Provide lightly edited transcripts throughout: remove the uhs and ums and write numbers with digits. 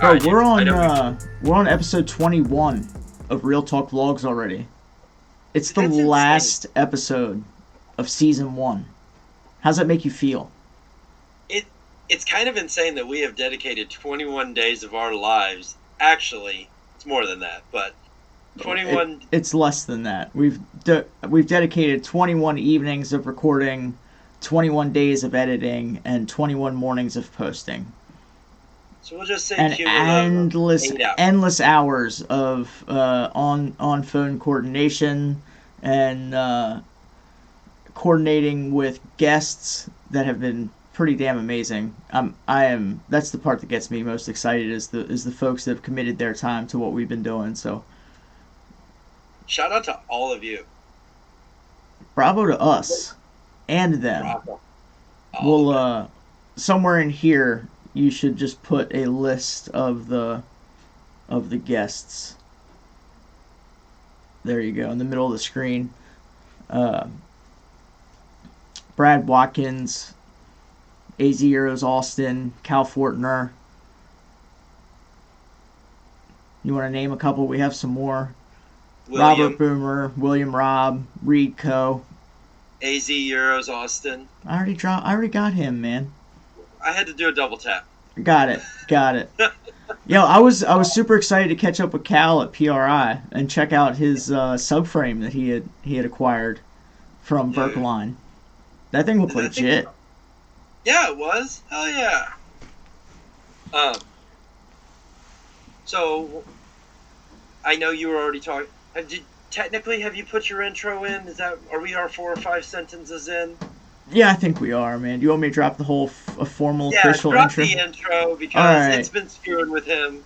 Bro, All right, we're dude. I on know. we're on episode 21 of Real Talk Vlogs already. It's the That's insane. last episode of season 1. How's that make you feel? It it's kind of insane that we have dedicated 21 days of our lives. Actually, it's more than that, but It, 21. it's less than that. We've dedicated 21 evenings of recording, 21 days of editing, and 21 mornings of posting. So we'll just say And cumulative of 8 hours. endless hours of on phone coordination and coordinating with guests that have been pretty damn amazing. I am That's the part that gets me most excited is the folks that have committed their time to what we've been doing. So Shout out to all of you. bravo to us and them. Bravo. All We'll of it. somewhere in here you should just put a list of the guests. There you go, in the middle of the screen. Uh, Brad Watkins, AZ Heroes Austin, Cal Fortner. You want to name a couple? We have some more. Robert William, Boomer, William Robb, Reed Co. AZ Euros Austin. I already got him, man. I had to do a double tap. Got it. Yo, I was super excited to catch up with Cal at PRI and check out his subframe that he had acquired from Dude. Verkaline. That thing looked That thing- legit. Yeah, it was. Hell yeah. Um. So, I know you were already talking. Technically, have you put your intro in? Are we our 4 or 5 sentences in? Yeah, I think we are, man. Do you want me to drop the whole formal Yeah, official drop intro? the intro because Alright. it's been screwing with him.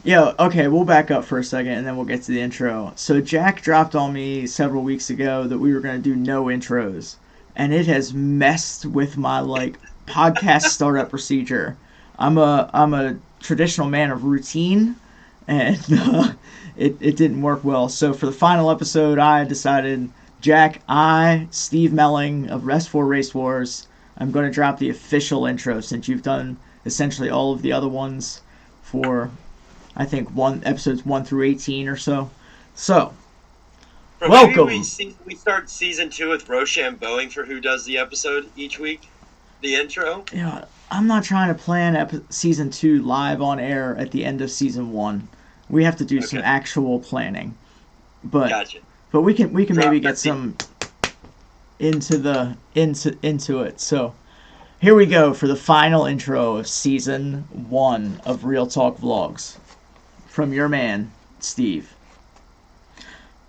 Yeah, okay, we'll back up for a second and then we'll get to the intro. So Jack dropped on me several weeks ago that we were going to do no intros, and it has messed with my podcast startup procedure. I'm a traditional man of routine, and it didn't work well. So for the final episode, I decided, Jack, Steve Melling of Rest 4 Race Wars, I'm going to drop the official intro since you've done essentially all of the other ones for, I think, episodes 1 through 18 or so. So, Bro, welcome. Maybe we start season 2 with Rochambeauing for who does the episode each week. The intro. Yeah, I'm not trying to plan season 2 live on air at the end of season 1. We have to do some Okay. actual planning. But Gotcha. but we can Drop maybe that get some into it. So here we go for the final intro of season 1 of Real Talk Vlogs from your man Steve.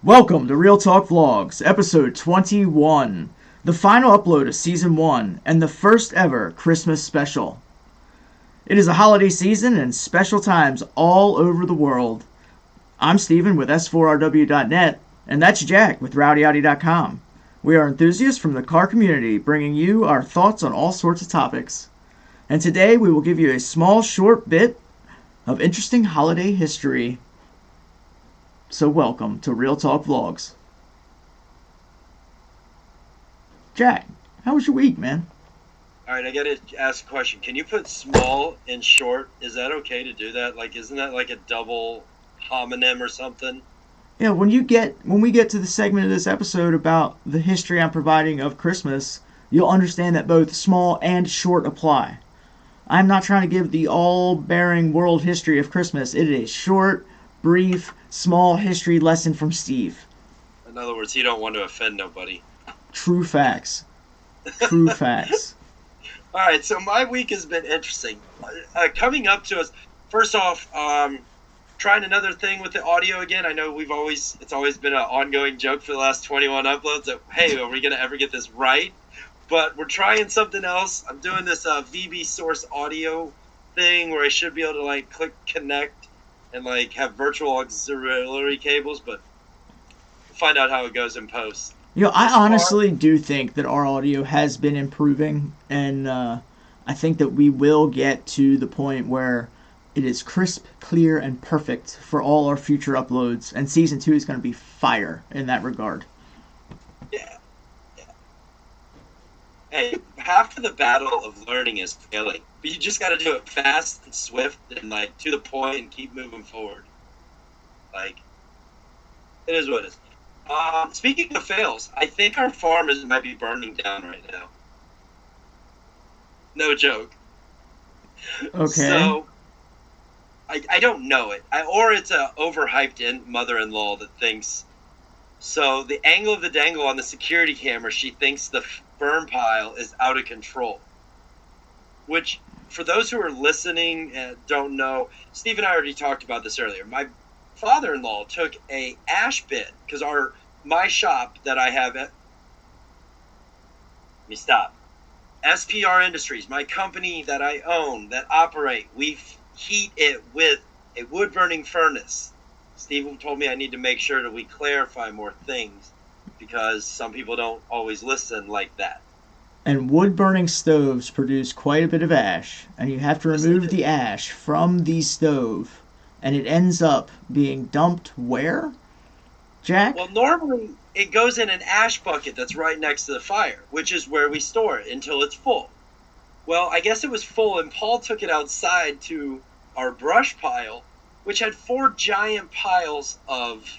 Welcome to Real Talk Vlogs, episode 21, the final upload of season 1 and the first ever Christmas special. It is a holiday season and special times all over the world. I'm Steven with S4RW.net, and that's Jack with RowdyAudi.com. We are enthusiasts from the car community, bringing you our thoughts on all sorts of topics. And today we will give you a small, short bit of interesting holiday history. So welcome to Real Talk Vlogs. Jack, how was your week, man? Alright, I gotta ask a question. Can you put small and short? Is that okay to do that? Isn't that like a double homonym or something? Yeah, when we get to the segment of this episode about the history I'm providing of Christmas, you'll understand that both small and short apply. I'm not trying to give the all-bearing world history of Christmas. It is a short, brief, small history lesson from Steve. In other words, you don't want to offend nobody. True facts. True facts. Alright, so my week has been interesting. Coming up to us, first off, trying another thing with the audio again. I know it's always been an ongoing joke for the last 21 uploads that, hey, are we going to ever get this right? But we're trying something else. I'm doing this VB source audio thing where I should be able to click connect and have virtual auxiliary cables, but we'll find out how it goes in post. I honestly do think that our audio has been improving, and I think that we will get to the point where it is crisp, clear, and perfect for all our future uploads, and season 2 is going to be fire in that regard. Yeah. Hey, half of the battle of learning is failing. But you just got to do it fast and swift and, like, to the point and keep moving forward. Like, it is what it is. Speaking of fails, I think our farm might be burning down right now. No joke. Okay. So, I don't know it. Or it's a overhyped mother-in-law that thinks... So, the angle of the dangle on the security camera, she thinks the burn pile is out of control. Which, for those who are listening and don't know, Steve and I already talked about this earlier. My father-in-law took a ash bit, because my shop that I have... Let me stop. SPR Industries, my company that I own, that operate, we heat it with a wood-burning furnace. Steve told me I need to make sure that we clarify more things because some people don't always listen like that. And wood-burning stoves produce quite a bit of ash, and you have to remove the ash from the stove, and it ends up being dumped where, Jack? Well, normally it goes in an ash bucket that's right next to the fire, which is where we store it until it's full. Well, I guess it was full, and Paul took it outside to our brush pile, which had 4 giant piles of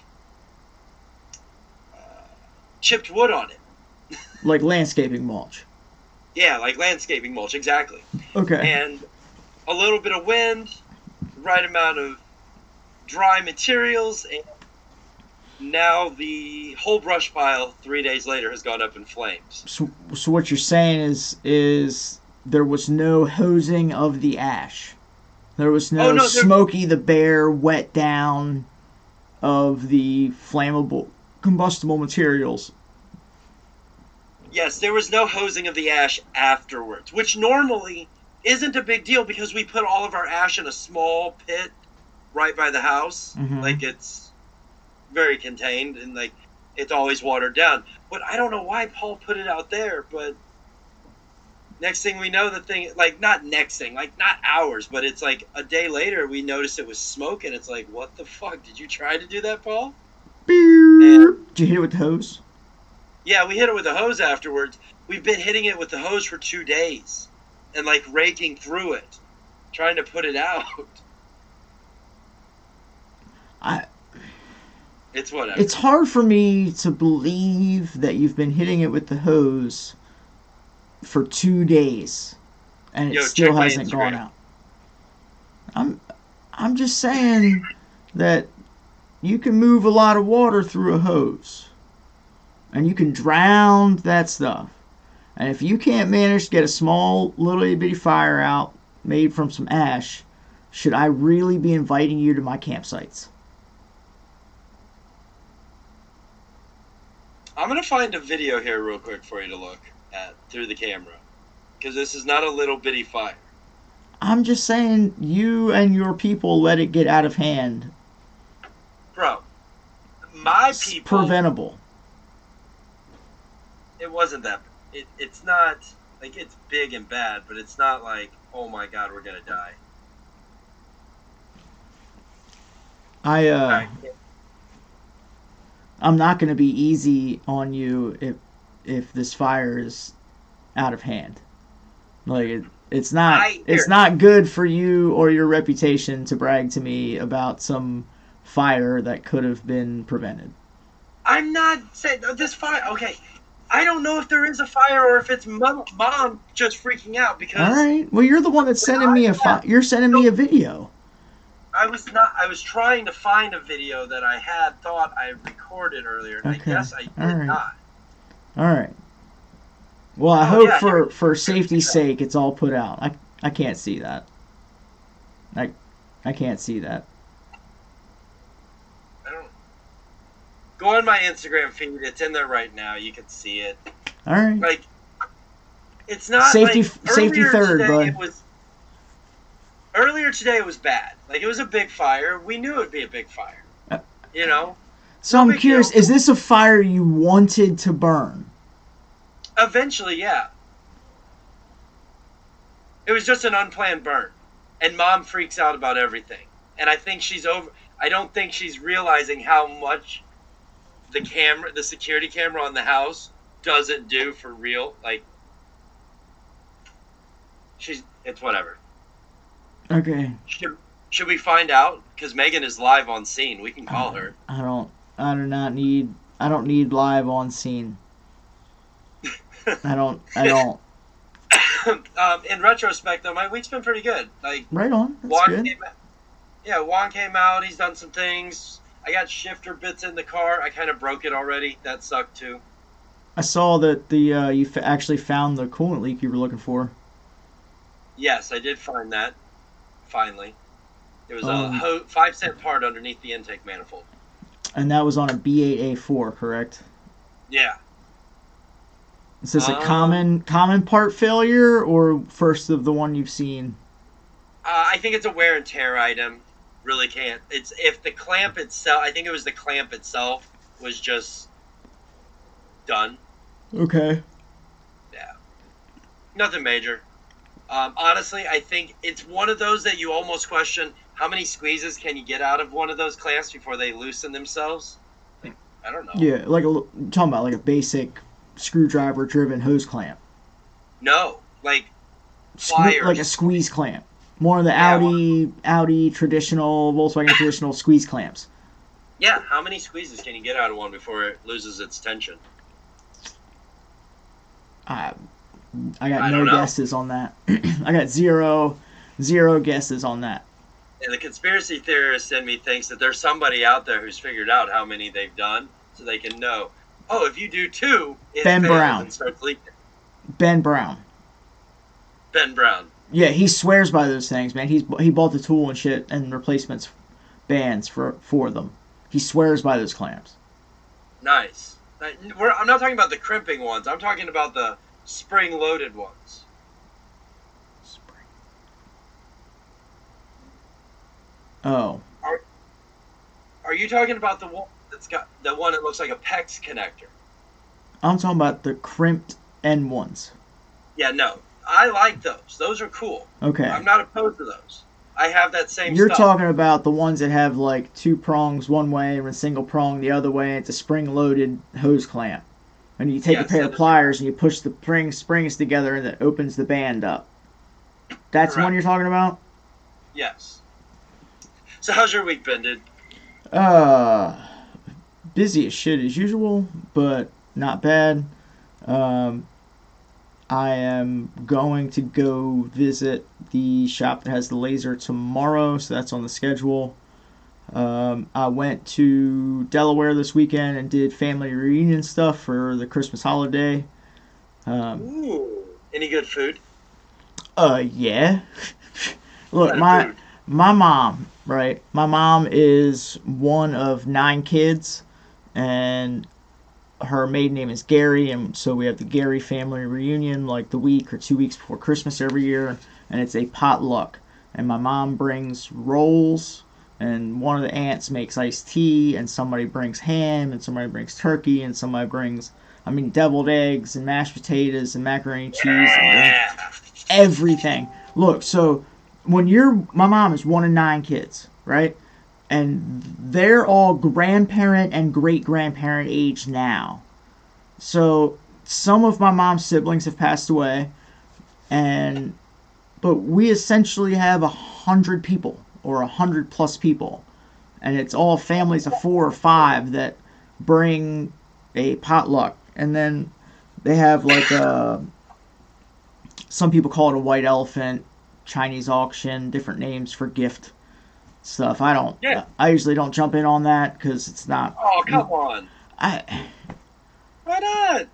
chipped wood on it. Like landscaping mulch. Yeah, like landscaping mulch, exactly. Okay. And a little bit of wind, right amount of dry materials, and now the whole brush pile 3 days later has gone up in flames. So what you're saying is there was no hosing of the ash. There was no Smokey the Bear wet down of the flammable combustible materials. Yes, there was no hosing of the ash afterwards, which normally isn't a big deal because we put all of our ash in a small pit right by the house. Mm-hmm. Like, it's very contained and, like, it's always watered down. But I don't know why Paul put it out there, but next thing we know, the thing, like, not next thing, like, not hours, but it's like a day later we noticed it was smoking. It's like, what the fuck? Did you try to do that, Paul? And, did you hit it with the hose? Yeah, we hit it with the hose afterwards. We've been hitting it with the hose for 2 days and, like, raking through it, trying to put it out. It's whatever. It's hard for me to believe that you've been hitting it with the hose for 2 days and it still hasn't gone out. I'm just saying that you can move a lot of water through a hose and you can drown that stuff. And if you can't manage to get a small little itty bitty fire out made from some ash, should I really be inviting you to my campsites? I'm going to find a video here real quick for you to look at through the camera. Because this is not a little bitty fire. I'm just saying you and your people let it get out of hand. Bro, my people... Preventable. It wasn't that... It's not... Like, it's big and bad, but it's not like, oh my god, we're going to die. I'm not going to be easy on you if this fire is out of hand. Like it's not good for you or your reputation to brag to me about some fire that could have been prevented. I'm not saying this fire. Okay, I don't know if there is a fire or if it's mom just freaking out because. All right. Well, you're the one that's sending me you're sending me a video. I was trying to find a video that I had thought I recorded earlier, and okay. I guess I did not. All right. Well, I hope for safety's sake it's all put out. I can't see that. I can't see that. Go on my Instagram feed. It's in there right now. You can see it. All right. Like, it's not safety third, bud. Earlier today it was bad. Like, it was a big fire. We knew it would be a big fire. You know? So I'm curious, is this a fire you wanted to burn? Eventually, yeah. It was just an unplanned burn. And Mom freaks out about everything. And I think I don't think she's realizing how much the security camera on the house doesn't do for real. Like, It's whatever. Okay. Should we find out? Because Megan is live on scene. We can call her. I don't need live on scene. I don't. In retrospect, though, my week's been pretty good. Like, Right on. That's good. Juan came out. He's done some things. I got shifter bits in the car. I kind of broke it already. That sucked too. I saw that you actually found the coolant leak you were looking for. Yes, I did find that. Finally, it was a 5-cent part underneath the intake manifold. And that was on a B8A4, correct? Yeah. Is this a common part failure or first of the one you've seen? I think it's a wear and tear item. Really can't. It's if the clamp itself. I think it was the clamp itself was just done. Okay. Yeah. Nothing major. Honestly, I think it's one of those that you almost question how many squeezes can you get out of one of those clamps before they loosen themselves. Like, I don't know. Yeah, like talking about like a basic screwdriver-driven hose clamp. No, like pliers. Like a squeeze clamp. More of the Audi traditional, Volkswagen traditional squeeze clamps. Yeah, how many squeezes can you get out of one before it loses its tension? I got no guesses on that. I got zero guesses on that. And the conspiracy theorist in me thinks that there's somebody out there who's figured out how many they've done, so they can know. Oh, if you do 2, it Ben fails Brown. and starts leaking. Ben Brown. Yeah, he swears by those things, man. He bought the tool and shit and replacements bands for them. He swears by those clamps. Nice. I'm not talking about the crimping ones. I'm talking about the spring-loaded ones. Oh. Are you talking about the one that's got the one that looks like a PEX connector? I'm talking about the crimped end ones. Yeah, no. I like those. Those are cool. Okay. I'm not opposed to those. I have that same You're stuff. talking about the ones that have like 2 prongs one way and a single prong the other way. It's a spring-loaded hose clamp. And you take a pair of pliers and you push the springs together and it opens the band up. That's the one you're talking about? Yes. So how's your week been, dude? Busy as shit as usual, but not bad. I am going to go visit the shop that has the laser tomorrow, so that's on the schedule. I went to Delaware this weekend and did family reunion stuff for the Christmas holiday. Ooh, any good food? Yeah. Look, my mom, right? My mom is one of 9 kids, and her maiden name is Gary, and so we have the Gary family reunion like the week or 2 weeks before Christmas every year, and it's a potluck. And my mom brings rolls, and one of the aunts makes iced tea, and somebody brings ham, and somebody brings turkey, and somebody brings, deviled eggs, and mashed potatoes, and macaroni and cheese, and everything. Look, so my mom is one of 9 kids, right? And they're all grandparent and great-grandparent age now. So some of my mom's siblings have passed away, but we essentially have 100 people, or 100+ people. And it's all families of 4 or 5 that bring a potluck. And then they have like some people call it a white elephant, Chinese auction, different names for gift stuff. I usually don't jump in on that because it's not. Oh, come on. Why not?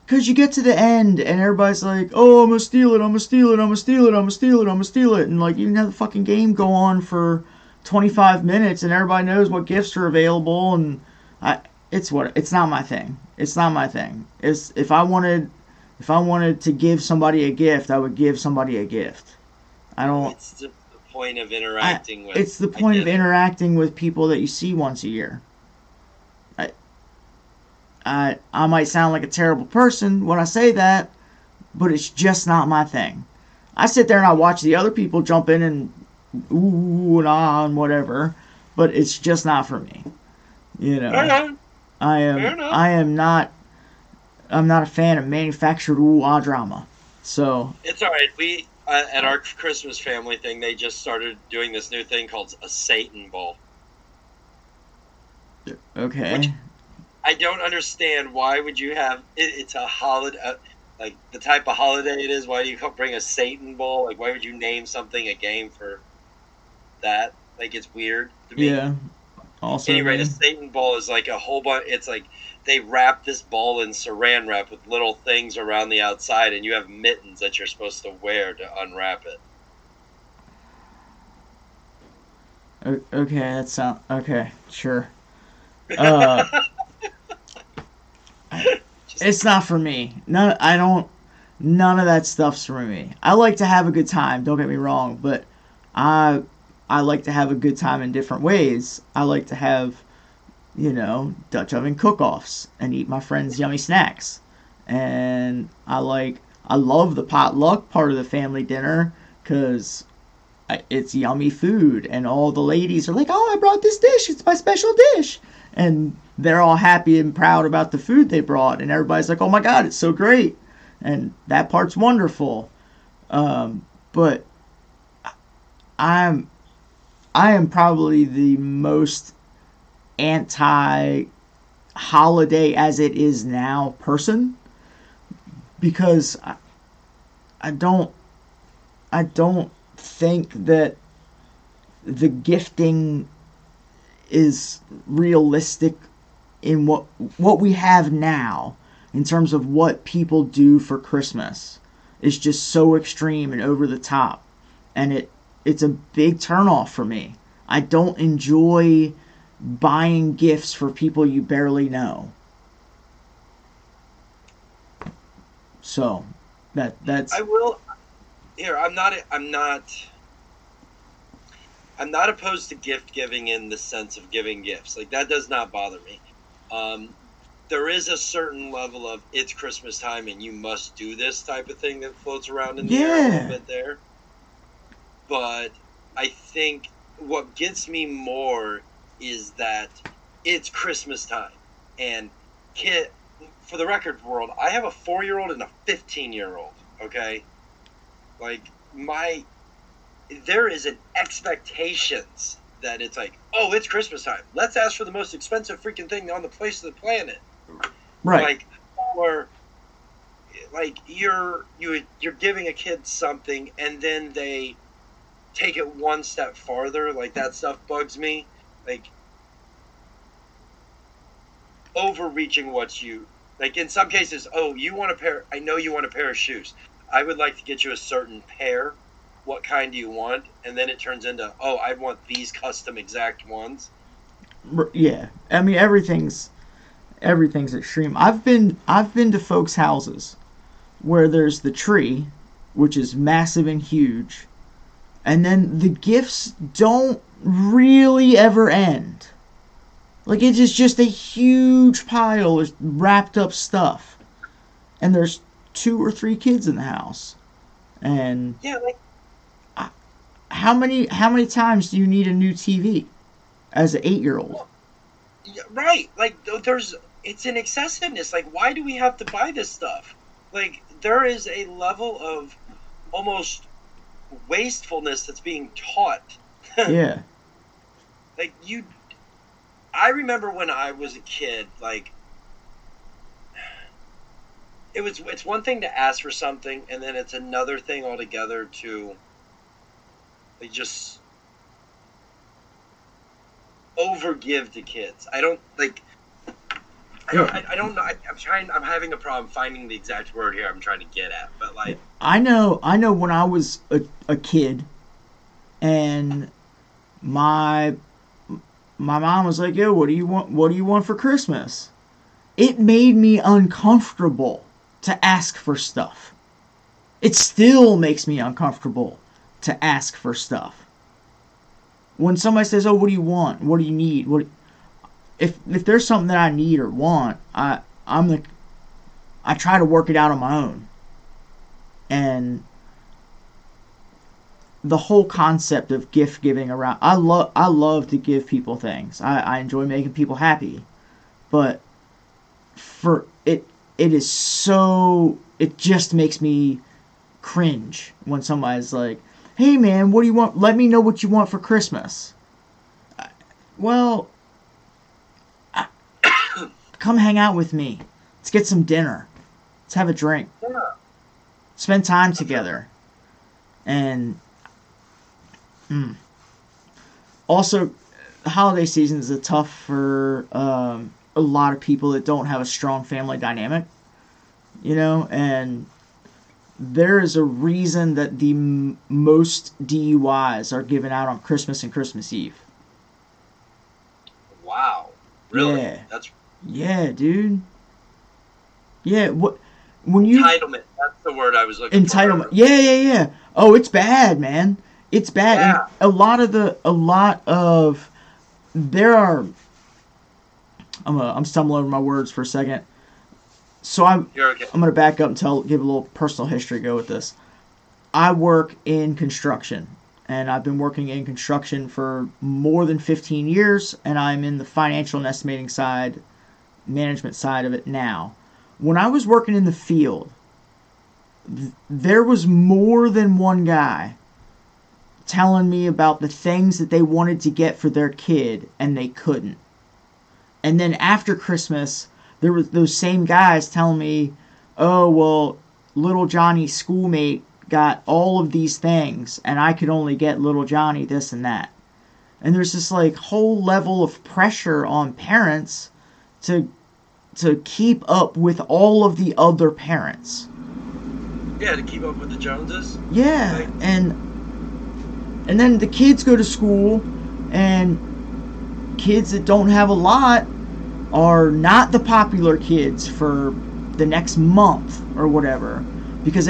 Because you get to the end and everybody's like, oh, I'm gonna steal it, I'm gonna steal it, I'm gonna steal it, I'm gonna steal it, I'm gonna steal it. And like, you can have the fucking game go on for 25 minutes and everybody knows what gifts are available. And it's not my thing. It's not my thing. If I wanted to give somebody a gift, I would give somebody a gift. It's the point of interacting with. It's the point of interacting with people that you see once a year. I might sound like a terrible person when I say that, but it's just not my thing. I sit there and I watch the other people jump in and ooh and ah and whatever, but it's just not for me. I'm not a fan of manufactured ooh ah drama. So it's all right. at our Christmas family thing, they just started doing this new thing called a Satan Bowl. Okay. Which I don't understand. Why would you have it? It's a holiday, like the type of holiday it is. Why do you bring a Satan Bowl? Like, why would you name something a game for that? Like, it's weird to me. Yeah. Also, Anyway, a Satan Bowl is like a whole bunch. It's like they wrap this ball in saran wrap with little things around the outside, and you have mittens that you're supposed to wear to unwrap it. Okay, that sounds okay. Sure. It's not for me. None. I don't. None of that stuff's for me. I like to have a good time. Don't get me wrong, but I I like to have a good time in different ways. I like to have, Dutch oven cook-offs and eat my friends' yummy snacks. And I love the potluck part of the family dinner because it's yummy food and all the ladies are like, "Oh, I brought this dish. It's my special dish." And they're all happy and proud about the food they brought, and everybody's like, "Oh my God, it's so great." And that part's wonderful. But I'm I am probably the most anti holiday as it is now person because I don't I don't think that the gifting is realistic in what we have now in terms of what people do for Christmas is just so extreme and over the top, and it's a big turnoff for me. I don't enjoy buying gifts for people you barely know. So that's I will. Here, I'm not opposed to gift giving in the sense of giving gifts. Like, that does not bother me. Um, there is a certain level of it's Christmas time and you must do this type of thing that floats around in the air a little bit there. But I think what gets me more is that it's Christmas time. And for the record world, I have a 4-year-old and a 15-year-old, okay? Like, there is an expectations that it's like, oh, it's Christmas time. Let's ask for the most expensive freaking thing on the face of the planet. right. Like you're giving a kid something and then they take it one step farther. Like, that stuff bugs me. Like, overreaching like, in some cases, oh, I know you want a pair of shoes. I would like to get you a certain pair. What kind do you want? And then it turns into, oh, I want these custom exact ones. Yeah. I mean, everything's extreme. I've been to folks' houses where there's the tree, which is massive and huge, and then the gifts don't really ever end. Like, it is just a huge pile of wrapped up stuff, and there's 2 or 3 kids in the house, and Yeah, like, how many times do you need a new TV as an 8-year-old? yeah, right. Like, it's an excessiveness. Like, why do we have to buy this stuff? Like, there is a level of almost wastefulness that's being taught. Yeah. Like, I remember when I was a kid, like, it's one thing to ask for something, and then it's another thing altogether to, like, just overgive to kids. I don't like. I don't know. I'm having a problem finding the exact word here I'm trying to get at. But, like, I know when I was a kid, and my mom was like, "Yo, what do you want? What do you want for Christmas?" It made me uncomfortable to ask for stuff. It still makes me uncomfortable to ask for stuff. When somebody says, "Oh, what do you want? What do you need?" If there's something that I need or want, I try to work it out on my own. And the whole concept of gift giving around, I love to give people things. I enjoy making people happy. But for it is so, it just makes me cringe when somebody's like, "Hey man, what do you want? Let me know what you want for Christmas." Well, come hang out with me. Let's get some dinner. Let's have a drink. Yeah. Spend time together. And also, the holiday season is tough for a lot of people that don't have a strong family dynamic. And there is a reason that the most DUIs are given out on Christmas and Christmas Eve. Wow. Really? Yeah. That's Yeah, dude. Yeah, when you entitlement. That's the word I was looking for. entitlement. Yeah. Oh, it's bad, man. It's bad. Yeah. And there are. I'm stumbling over my words for a second. So You're okay. I'm gonna back up and give a little personal history go with this. I work in construction, and I've been working in construction for more than 15 years, and I'm in the financial and estimating side, management side of it now. When I was working in the field, there was more than one guy telling me about the things that they wanted to get for their kid and they couldn't. And then after Christmas, there was those same guys telling me, "Oh, well, little Johnny's schoolmate got all of these things and I could only get little Johnny this and that." And there's this like whole level of pressure on parents to keep up with all of the other parents. Yeah, to keep up with the Joneses. Yeah, Like, and then the kids go to school, and kids that don't have a lot are not the popular kids for the next month or whatever, because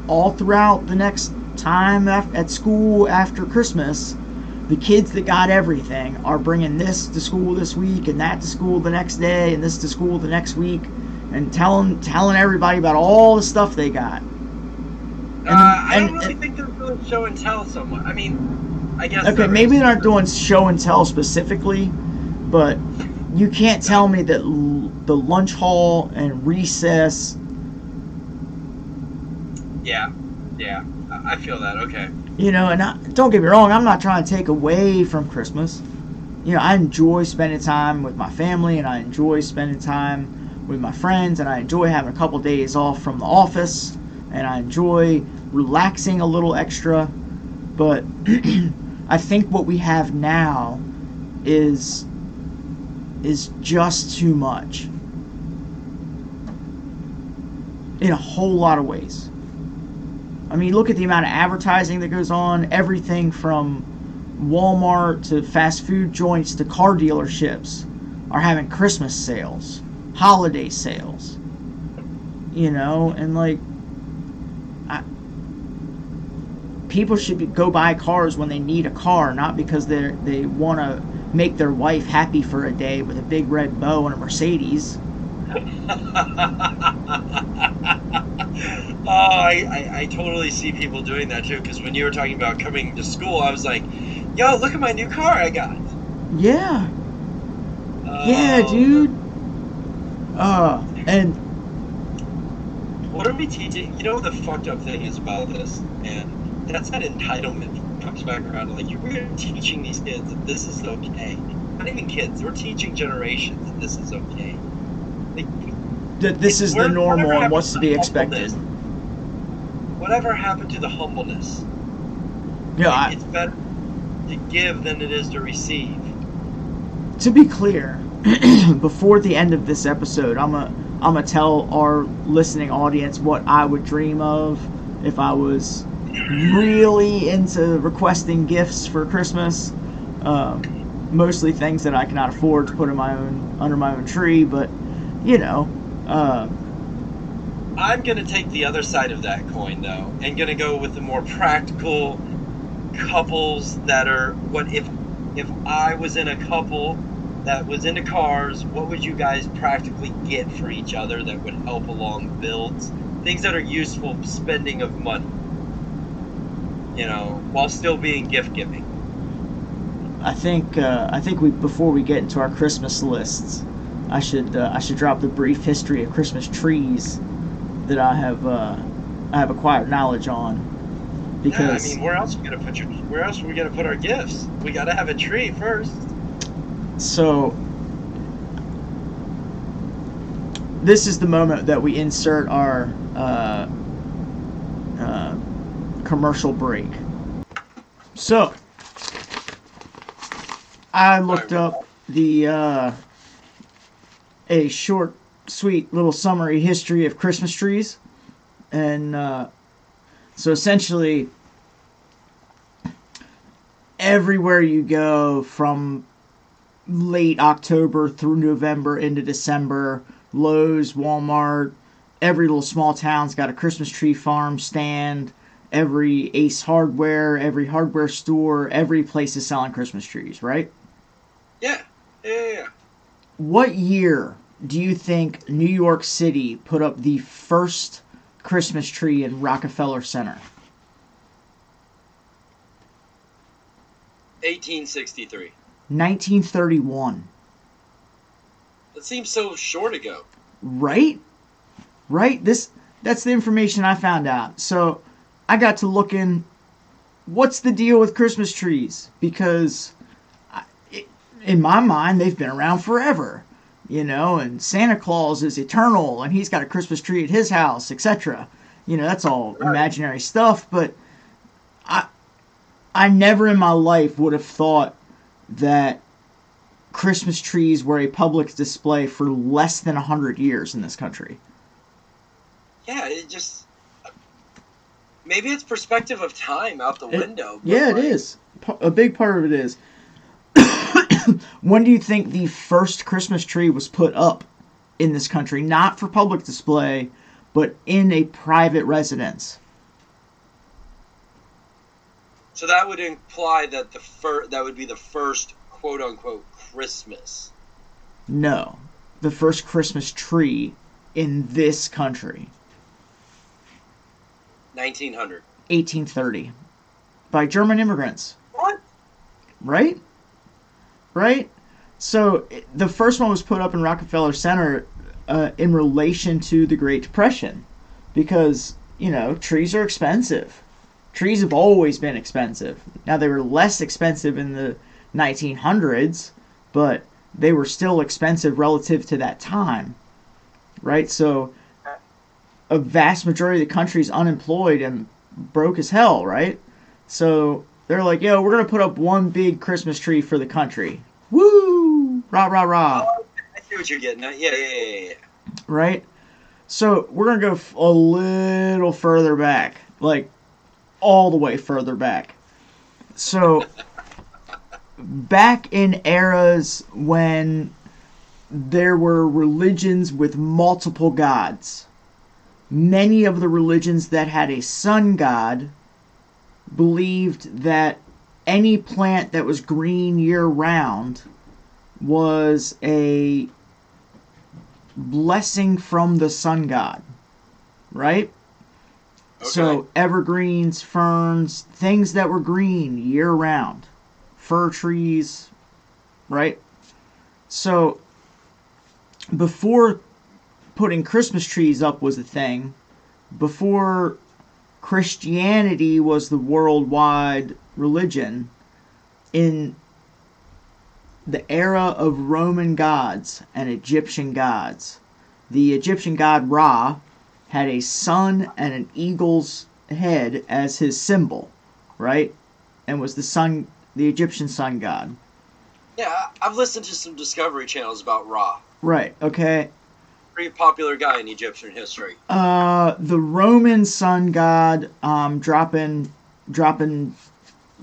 all throughout the next time at school after Christmas, the kids that got everything are bringing this to school this week and that to school the next day and this to school the next week, and telling everybody about all the stuff they got. I don't really think they're doing show and tell so much. I mean, I guess. Okay, maybe they're not doing show and tell specifically, but you can't tell me that the lunch hall and recess. Yeah, I feel that. Okay. And don't get me wrong, I'm not trying to take away from Christmas. I enjoy spending time with my family, and I enjoy spending time with my friends, and I enjoy having a couple days off from the office, and I enjoy relaxing a little extra. But I think what we have now is just too much in a whole lot of ways. I mean, look at the amount of advertising that goes on. Everything from Walmart to fast food joints to car dealerships are having Christmas sales, holiday sales. And like, people should go buy cars when they need a car, not because they want to make their wife happy for a day with a big red bow and a Mercedes. Oh, I totally see people doing that too, because when you were talking about coming to school, I was like, yo, look at my new car I got. Yeah. Yeah, dude. And what are we teaching? The fucked up thing is about this, and that's that entitlement comes back around. Like, we're teaching these kids that this is okay. Not even kids, we're teaching generations that this is okay. Like, that this is the normal and what's to be expected. Whatever happened to the humbleness? Yeah, it's better to give than it is to receive. To be clear, before the end of this episode, I'm gonna tell our listening audience what I would dream of if I was really into requesting gifts for Christmas. Mostly things that I cannot afford to put under my own tree, but I'm going to take the other side of that coin, though, and going to go with the more practical couples that are, if I was in a couple that was into cars, what would you guys practically get for each other that would help along builds? Things that are useful spending of money, while still being gift giving. I think before we get into our Christmas lists, I should drop the brief history of Christmas trees that I have I've acquired knowledge on. Yeah, I Because mean, where else are we gonna put our gifts? We gotta have a tree first. so this is the moment that we insert our commercial break. So I looked up the a short, sweet little summary history of Christmas trees, and so essentially everywhere you go from late October through November into December, Lowe's, Walmart, every little small town's got a Christmas tree farm stand. Every Ace Hardware, every hardware store, every place is selling Christmas trees, right? Yeah. What year do you think New York City put up the first Christmas tree in Rockefeller Center? 1863. 1931. That seems so short ago. Right? Right? That's the information I found out. So I got to looking, what's the deal with Christmas trees? Because in my mind, they've been around forever, and Santa Claus is eternal, and he's got a Christmas tree at his house, etc. That's all imaginary stuff, but I never in my life would have thought that Christmas trees were a public display for less than 100 years in this country. Yeah, it just... Maybe it's perspective of time out the window. Yeah, it is. A big part of it is. When do you think the first Christmas tree was put up in this country? Not for public display, but in a private residence. So that would imply that that would be the first quote-unquote Christmas. No. The first Christmas tree in this country. 1900. 1830. By German immigrants. What? Right? Right? So the first one was put up in Rockefeller Center in relation to the Great Depression. Because, trees are expensive. Trees have always been expensive. Now, they were less expensive in the 1900s, but they were still expensive relative to that time. Right? So a vast majority of the country's unemployed and broke as hell, right? So they're like, yo, we're going to put up one big Christmas tree for the country. Woo! Rah, rah, rah. Oh, I see what you're getting at. Yeah. Right? So we're going to go a little further back. Like, all the way further back. So, back in eras when there were religions with multiple gods, many of the religions that had a sun god believed that any plant that was green year-round was a blessing from the sun god, right? Okay. So evergreens, ferns, things that were green year-round, fir trees, right? So before putting Christmas trees up was a thing, before Christianity was the worldwide religion, in the era of Roman gods and Egyptian gods, the Egyptian god Ra had a sun and an eagle's head as his symbol, right? And was the Egyptian sun god. Yeah, I've listened to some Discovery channels about Ra. Right, okay. Pretty popular guy in Egyptian history. The Roman sun god, dropping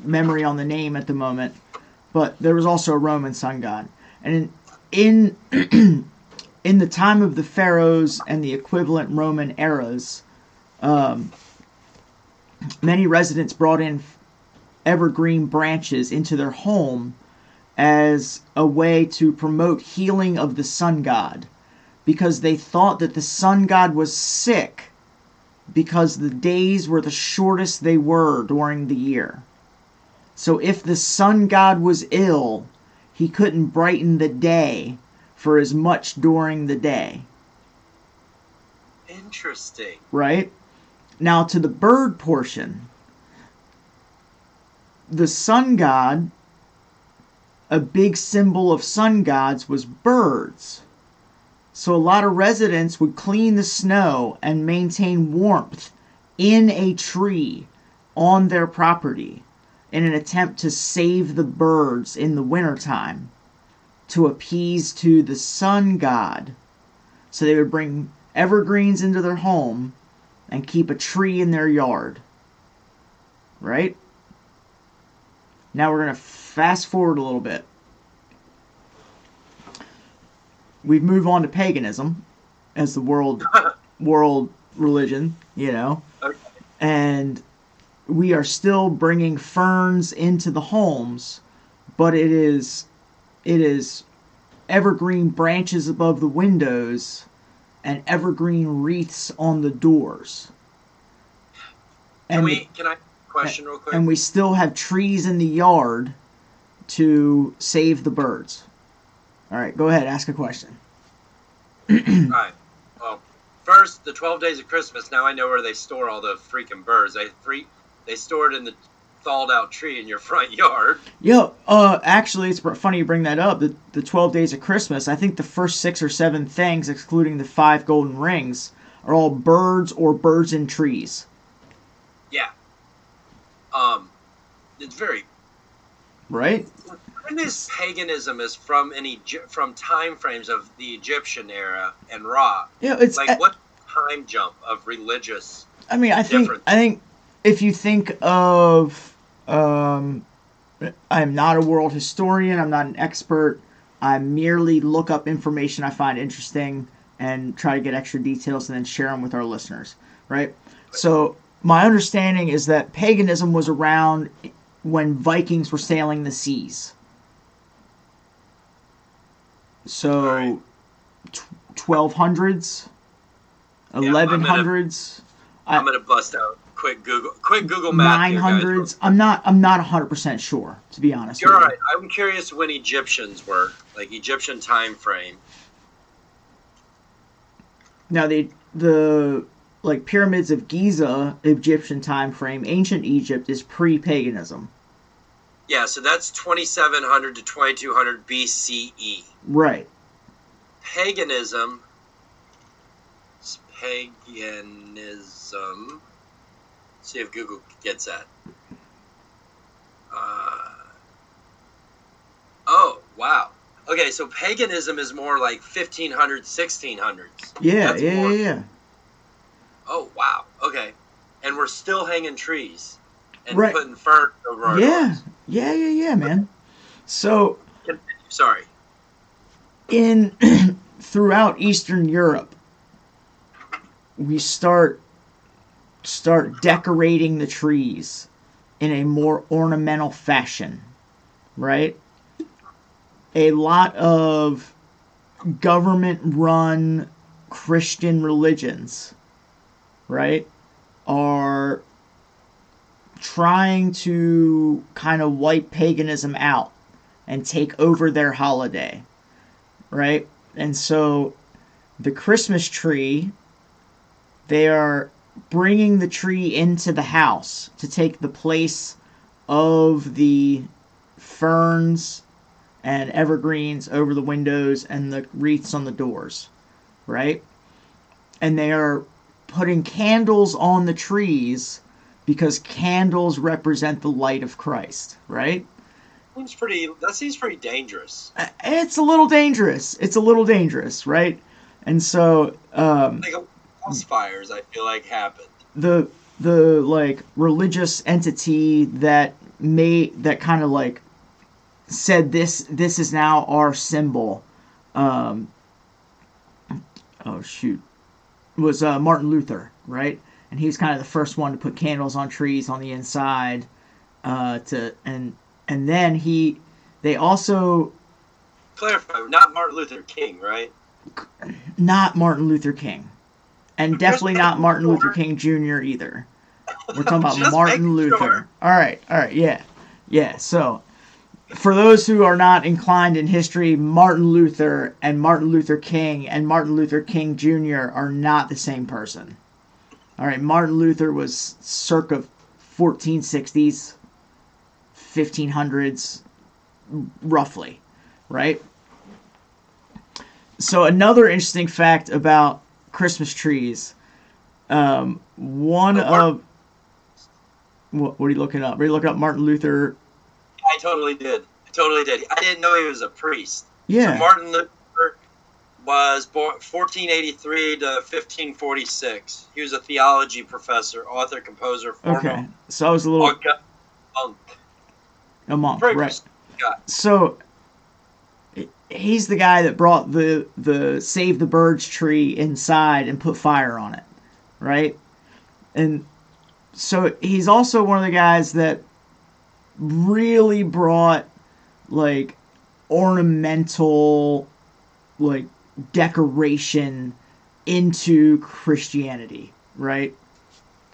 memory on the name at the moment, but there was also a Roman sun god. And in in the time of the pharaohs and the equivalent Roman eras, many residents brought in evergreen branches into their home as a way to promote healing of the sun god, because they thought that the sun god was sick because the days were the shortest they were during the year. So if the sun god was ill, he couldn't brighten the day for as much during the day. Interesting. Right? Now to the bird portion. The sun god, a big symbol of sun gods was birds. So a lot of residents would clean the snow and maintain warmth in a tree on their property in an attempt to save the birds in the wintertime, to appease to the sun god. So they would bring evergreens into their home and keep a tree in their yard. Right? Now we're going to fast forward a little bit. We move on to paganism as the world religion, you know. Okay. And we are still bringing ferns into the homes, but it is evergreen branches above the windows and evergreen wreaths on the doors. Can I question real quick? And we still have trees in the yard to save the birds. All right, go ahead, ask a question. All right. Well, first, the 12 days of Christmas, now I know where they store all the freaking birds. They store it in the thawed out tree in your front yard. Yeah, actually, it's funny you bring that up. The 12 days of Christmas, I think the first 6 or 7 things, excluding the 5 golden rings, are all birds or birds in trees. Yeah. It's very... Right? And this paganism is from from time frames of the Egyptian era and Ra. Yeah, it's like what time jump of religious. I mean, I think if you think of, I'm not a world historian. I'm not an expert. I merely look up information I find interesting and try to get extra details and then share them with our listeners. Right. So my understanding is that paganism was around when Vikings were sailing the seas. So, 1200s, 1100s. I'm gonna bust out quick Google math. 900s. I'm not 100% sure, to be honest. You're all right. I'm curious when Egyptians were, like Egyptian time frame. Now the like pyramids of Giza, Egyptian time frame, ancient Egypt is pre-paganism. Yeah, so that's 2700 to 2200 BCE. Right. Paganism. See if Google gets that. Oh, wow. Okay, so paganism is more like 1500s, 1600s. Yeah, yeah. Oh, wow. Okay. And we're still hanging trees and right. putting ferns over our doors. Yeah, man. So, sorry. Throughout Eastern Europe, we start decorating the trees in a more ornamental fashion, right? A lot of government-run Christian religions, right, are trying to kind of wipe paganism out and take over their holiday, right? And so the Christmas tree, they are bringing the tree into the house to take the place of the ferns and evergreens over the windows and the wreaths on the doors, right? And they are putting candles on the trees because candles represent the light of Christ, right? That seems pretty dangerous. It's a little dangerous, right? And so like house fires, I feel like happened. The like religious entity that kind of like said this is now our symbol. Was Martin Luther, right? And he's kind of the first one to put candles on trees on the inside, and then they also clarify, not Martin Luther King, right? Not Martin Luther King, and definitely not Martin Luther King Jr. either. We're talking about Martin Luther. Sure. All right, yeah. So, for those who are not inclined in history, Martin Luther and Martin Luther King Jr. are not the same person. All right, Martin Luther was circa 1460s, 1500s, roughly, right? So another interesting fact about Christmas trees, one of what are you looking up? Are you looking up Martin Luther? I totally did. I didn't know he was a priest. Yeah. So Martin Luther was born 1483 to 1546. He was a theology professor, author, composer, former Okay, so I was a little monk. a monk, Very right? guy. So he's the guy that brought the Save the Birds tree inside and put fire on it, right? And so he's also one of the guys that really brought like ornamental like decoration into Christianity, right?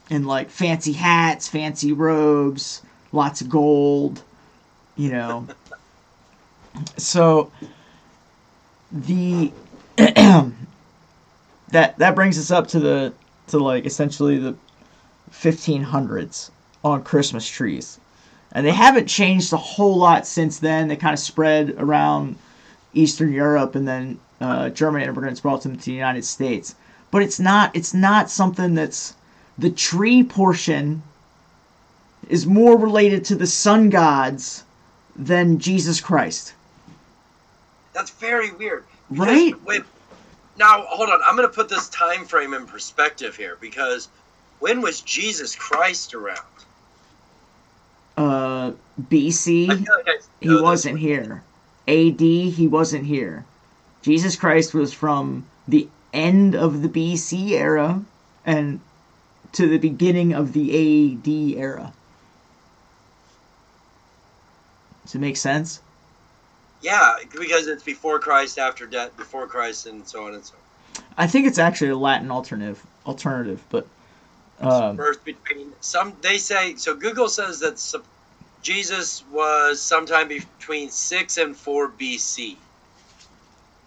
And like fancy hats, fancy robes, lots of gold, you know. So the that brings us up to like essentially the 1500s on Christmas trees. And they haven't changed a whole lot since then. They kind of spread around Eastern Europe, and then German immigrants brought them to the United States. But it's not something that's the tree portion is more related to the sun gods than Jesus Christ. That's very weird. Because, right? Wait, now hold on. I'm going to put this time frame in perspective here, because when was Jesus Christ around? BC. I feel like he wasn't here. AD. He wasn't here. Jesus Christ was from the end of the BC era and to the beginning of the AD era. Does it make sense? Yeah, because it's before Christ, after death, before Christ, and so on and so on. I think it's actually a Latin alternative, but birth between some. They say so. Google says that Jesus was sometime between 6 and 4 BC.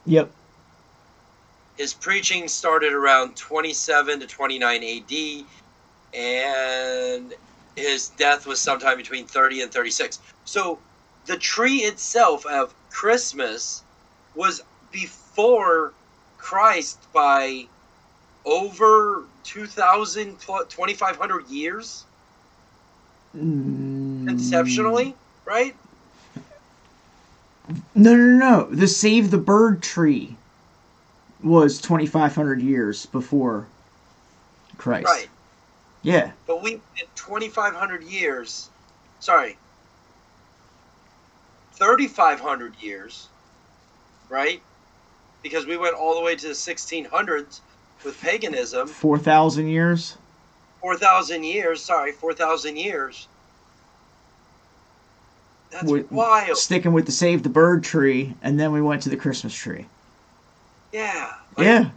Yep. His preaching started around 27 to 29 AD, and his death was sometime between 30 and 36. So the tree itself of Christmas was before Christ by over 2,000, 2,500 years? Conceptually, right? No. The Save the Bird tree was 2,500 years before Christ. Right. Yeah. But we, in 2,500 years, sorry, 3,500 years, right? Because we went all the way to the 1600s with paganism. 4,000 years? 4,000 years, 4,000 years. That's wild. Sticking with the Save the Bird tree, and then we went to the Christmas tree. Yeah. Yeah.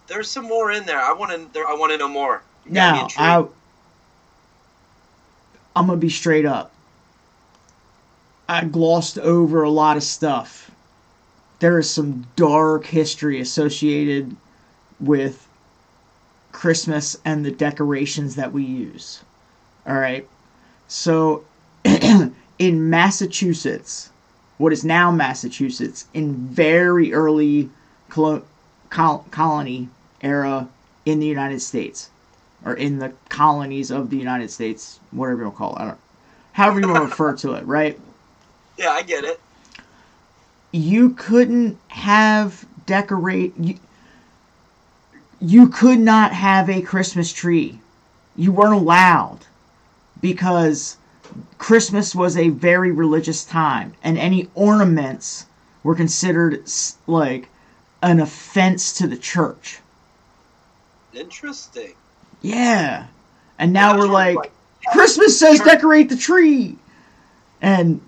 There's some more in there. I want to know more. Now, I'm going to be straight up. I glossed over a lot of stuff. There is some dark history associated with Christmas and the decorations that we use. All right. So, in Massachusetts, what is now Massachusetts, in very early colony era in the United States, or in the colonies of the United States, whatever you want to call it, however you want to refer to it, right? Yeah, I get it. You couldn't have you could not have a Christmas tree. You weren't allowed, because Christmas was a very religious time, and any ornaments were considered like an offense to the church. Interesting. Yeah. And now we're like, Christmas says decorate the tree. And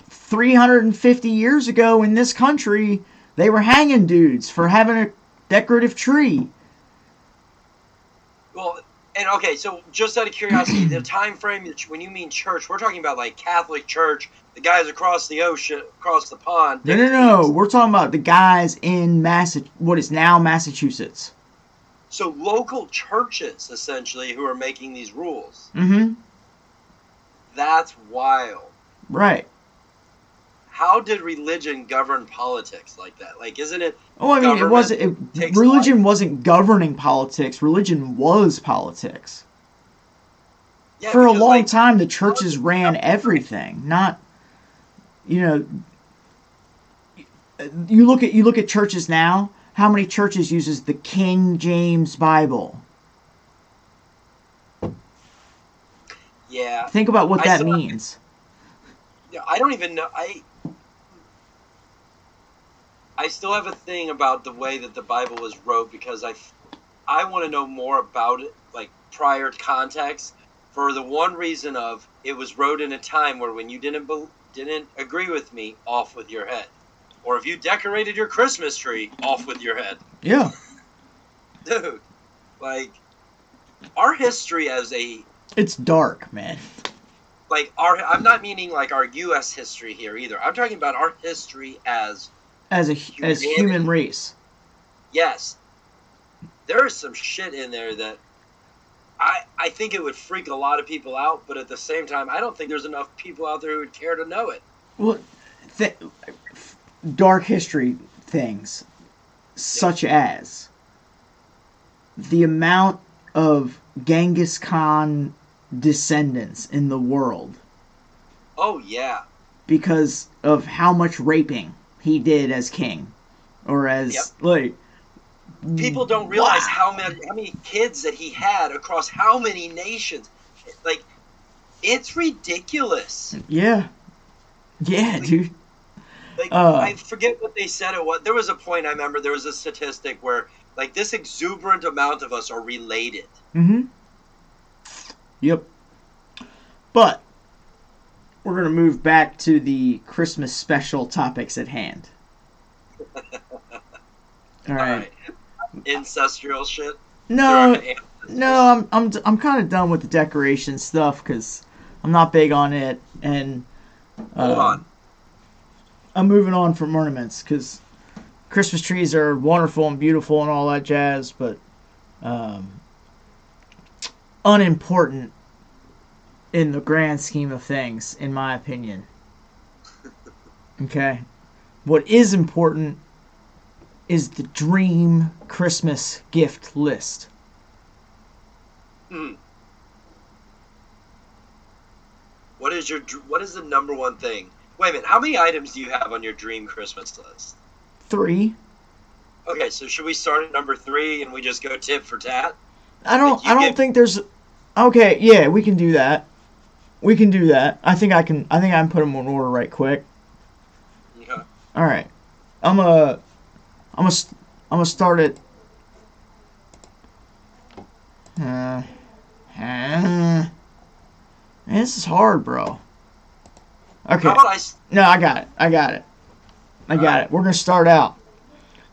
350 years ago in this country, they were hanging dudes for having a decorative tree. Well, and okay, so just out of curiosity, the time frame, when you mean church, we're talking about like Catholic Church, the guys across the ocean, across the pond. No. We're talking about the guys in what is now Massachusetts. So local churches, essentially, who are making these rules. Mm-hmm. That's wild. Right. How did religion govern politics like that? Like, isn't it? Oh, I mean, it wasn't. Religion life? wasn't governing politics. Religion was politics. Yeah, For a because, long like, time, the churches ran everything. Not, you know, you look at churches now. How many churches uses the King James Bible? Yeah. Think about what that means. Yeah, I don't even know. I still have a thing about the way that the Bible was wrote because I want to know more about it, like prior context, for the one reason of it was wrote in a time where when you didn't agree with me, off with your head, or if you decorated your Christmas tree, off with your head. Yeah. Dude, like our history as a it's dark, man. Like I'm not meaning like our U.S. history here either. I'm talking about our history as human race. Yes, there is some shit in there that I think it would freak a lot of people out, but at the same time, I don't think there's enough people out there who would care to know it. Well, dark history things, such as the amount of Genghis Khan descendants in the world. Oh, yeah. Because of how much raping he did as king. Or as, like... People don't realize how many kids that he had across how many nations. Like, it's ridiculous. Yeah. Yeah, like, dude. Like, I forget what they said it was. There was a point, I remember, there was a statistic where, like, this exuberant amount of us are related. Mm-hmm. Yep. But we're going to move back to the Christmas special topics at hand. All right. Ancestral shit? No, I'm kind of done with the decoration stuff because I'm not big on it. And hold on. I'm moving on from ornaments because Christmas trees are wonderful and beautiful and all that jazz, but unimportant in the grand scheme of things, in my opinion. Okay? What is important is the dream Christmas gift list. What is the number one thing? Wait a minute, how many items do you have on your dream Christmas list? 3. Okay, so should we start at number 3 and we just go tit for tat? I don't think there's... Okay, yeah, we can do that. I think I can put them in order right quick. Okay. All right. I'm gonna start it. Man, this is hard, bro. Okay. How about No, I got it. We're gonna start out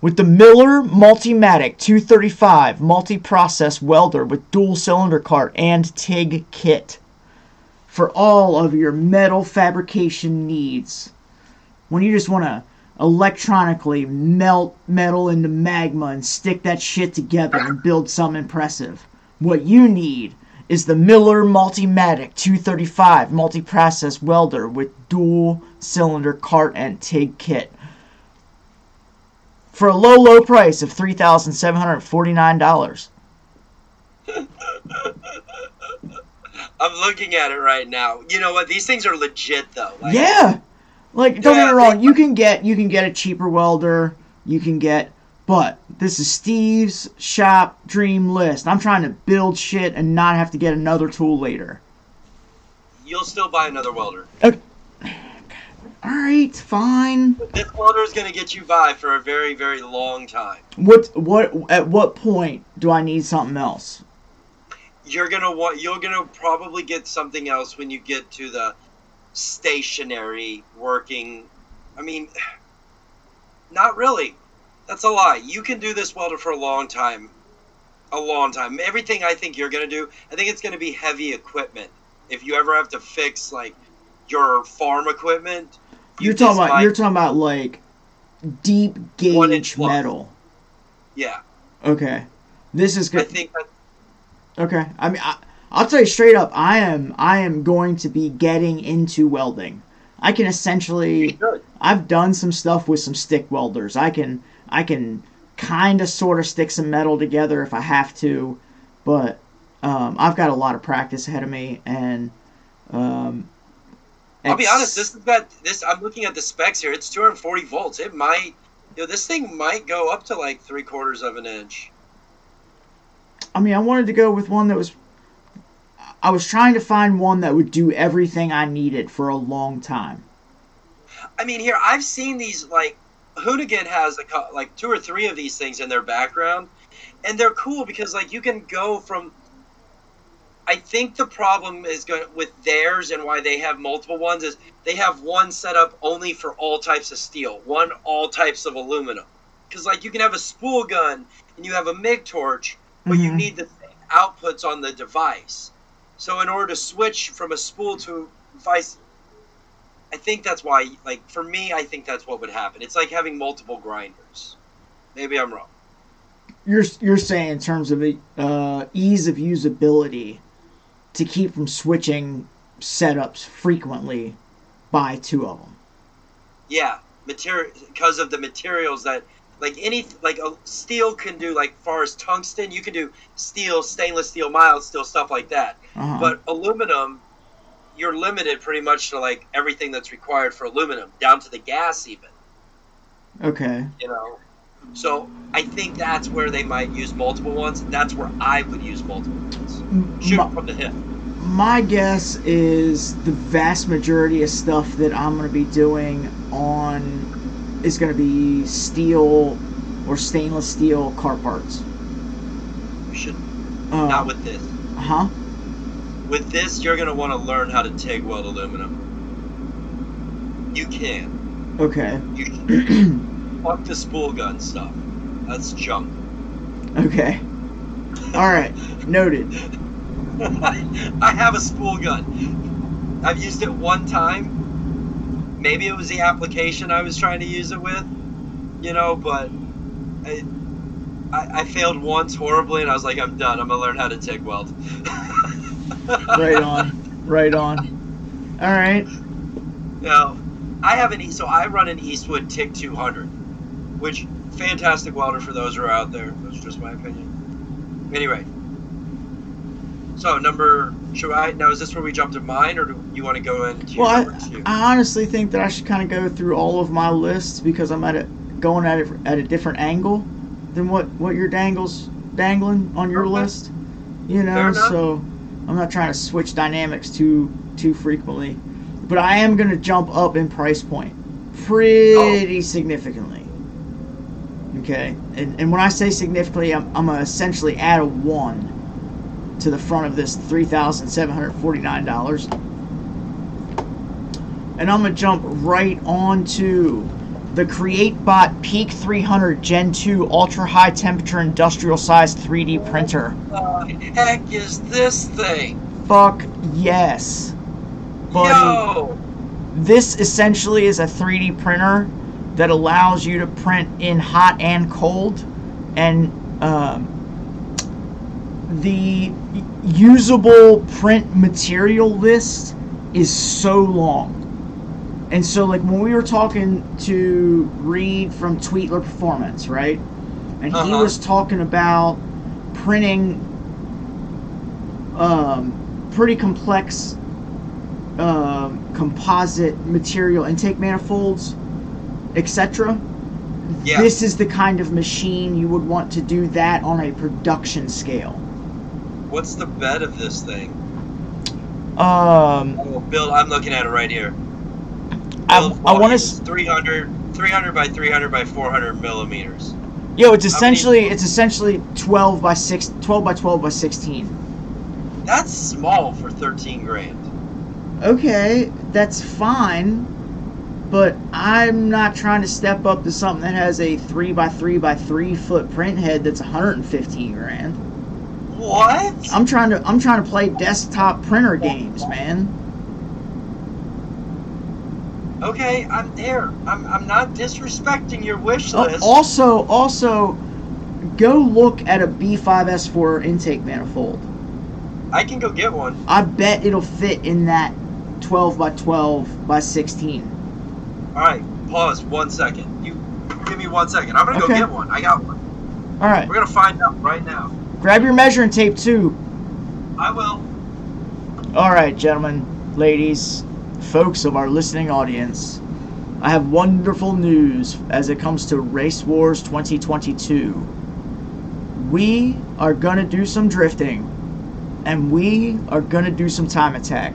with the Miller Multimatic 235 multi-process welder with dual cylinder cart and TIG kit for all of your metal fabrication needs. When you just want to electronically melt metal into magma and stick that shit together and build something impressive, what you need is the Miller Multimatic 235 multi-process welder with dual cylinder cart and TIG kit for a low price of $3,749. I'm looking at it right now. You know what? These things are legit, though. Like, yeah. Like, don't get me wrong. You can get a cheaper welder. But this is Steve's shop dream list. I'm trying to build shit and not have to get another tool later. You'll still buy another welder. Okay. All right, fine. This welder is going to get you by for a very, very long time. At what point do I need something else? You're gonna probably get something else when you get to the stationary working. I mean, not really. That's a lie. You can do this welder for a long time. Everything I think you're gonna do, I think it's gonna be heavy equipment. If you ever have to fix like your farm equipment, you're talking about like deep gauge metal. Yeah. Okay. This is I good. think that Okay. I mean, I'll tell you straight up. I am going to be getting into welding. I can you essentially. should. I've done some stuff with some stick welders. I can kind of sort of stick some metal together if I have to, but I've got a lot of practice ahead of me, and um, I'll be honest. ex- I'm looking at the specs here. It's 240 volts. It might, this thing might go up to like 3/4 of an inch. I mean, I wanted to go with one that was. I was trying to find one that would do everything I needed for a long time. I mean, here I've seen these like Hoonigan has like two or three of these things in their background, and they're cool because like you can go from. I think the problem is going with theirs and why they have multiple ones is they have one set up only for all types of steel, one all types of aluminum. Because like you can have a spool gun and you have a MIG torch, but you Mm-hmm. need the same outputs on the device. So in order to switch from a spool to device, I think that's why. Like for me, I think that's what would happen. It's like having multiple grinders. Maybe I'm wrong. You're saying in terms of ease of usability to keep from switching setups frequently by two of them. Yeah, material because of the materials that like any like steel can do like far as tungsten, you can do steel, stainless steel, mild steel, stuff like that. Uh huh. But aluminum, you're limited pretty much to like everything that's required for aluminum, down to the gas even. Okay. You know, so I think that's where they might use multiple ones. That's where I would use multiple ones. Shoot My, from the hip. my guess is the vast majority of stuff that I'm going to be doing on is going to be steel or stainless steel car parts. You should not Uh with this. huh. With this, you're gonna want to learn how to TIG weld aluminum. You can. Okay. You should. Fuck the spool gun stuff. That's junk. Okay. All right. Noted. I have a spool gun. I've used it one time. Maybe it was the application I was trying to use it with, but I failed once horribly, and I was like, I'm done. I'm gonna learn how to TIG weld. Right on. Right on. All right. I have so I run an Eastwood TIG 200, which fantastic welder for those who are out there. That's just my opinion. Anyway, so now is this where we jump to mine, or do you want to go into Well, number two? I honestly think that I should kind of go through all of my lists because I'm going at it at a different angle than what you're dangling on your Okay. list. Fair enough. So I'm not trying to switch dynamics too frequently, but I am going to jump up in price point pretty significantly. Okay, and when I say significantly, I'm gonna essentially add a 1 to the front of this $3,749, and I'm gonna jump right onto the CreateBot Peak 300 Gen 2 ultra high temperature industrial size 3D printer. What the heck is this thing? Fuck yes, buddy. Yo! This essentially is a 3D printer that allows you to print in hot and cold, and the usable print material list is so long. And so, like, when we were talking to Reed from Tweetler Performance, right? And he was talking about printing pretty complex composite material, intake manifolds, etc. Yeah. This is the kind of machine you would want to do that on a production scale. What's the bed of this thing? Um, Bill, I'm looking at it right here. I want to. 300 by 300 by 400 millimeters. Yo, it's essentially 12 by 12 by 16. That's small for 13 grand. Okay, that's fine, but I'm not trying to step up to something that has a 3 by 3 by 3 foot print head that's 115 grand. What? I'm trying to play desktop printer games, man. Okay, I'm there. I'm not disrespecting your wish list. Also, go look at a B5S4 intake manifold. I can go get one. I bet it'll fit in that 12 by 12 by 16. All right, pause 1 second. You give me 1 second. I'm gonna go get one. I got one. All right. We're gonna find out right now. Grab your measuring tape too. I will. All right, gentlemen, ladies, folks of our listening audience, I have wonderful news as it comes to Race Wars 2022. We are gonna do some drifting, and we are gonna do some time attack.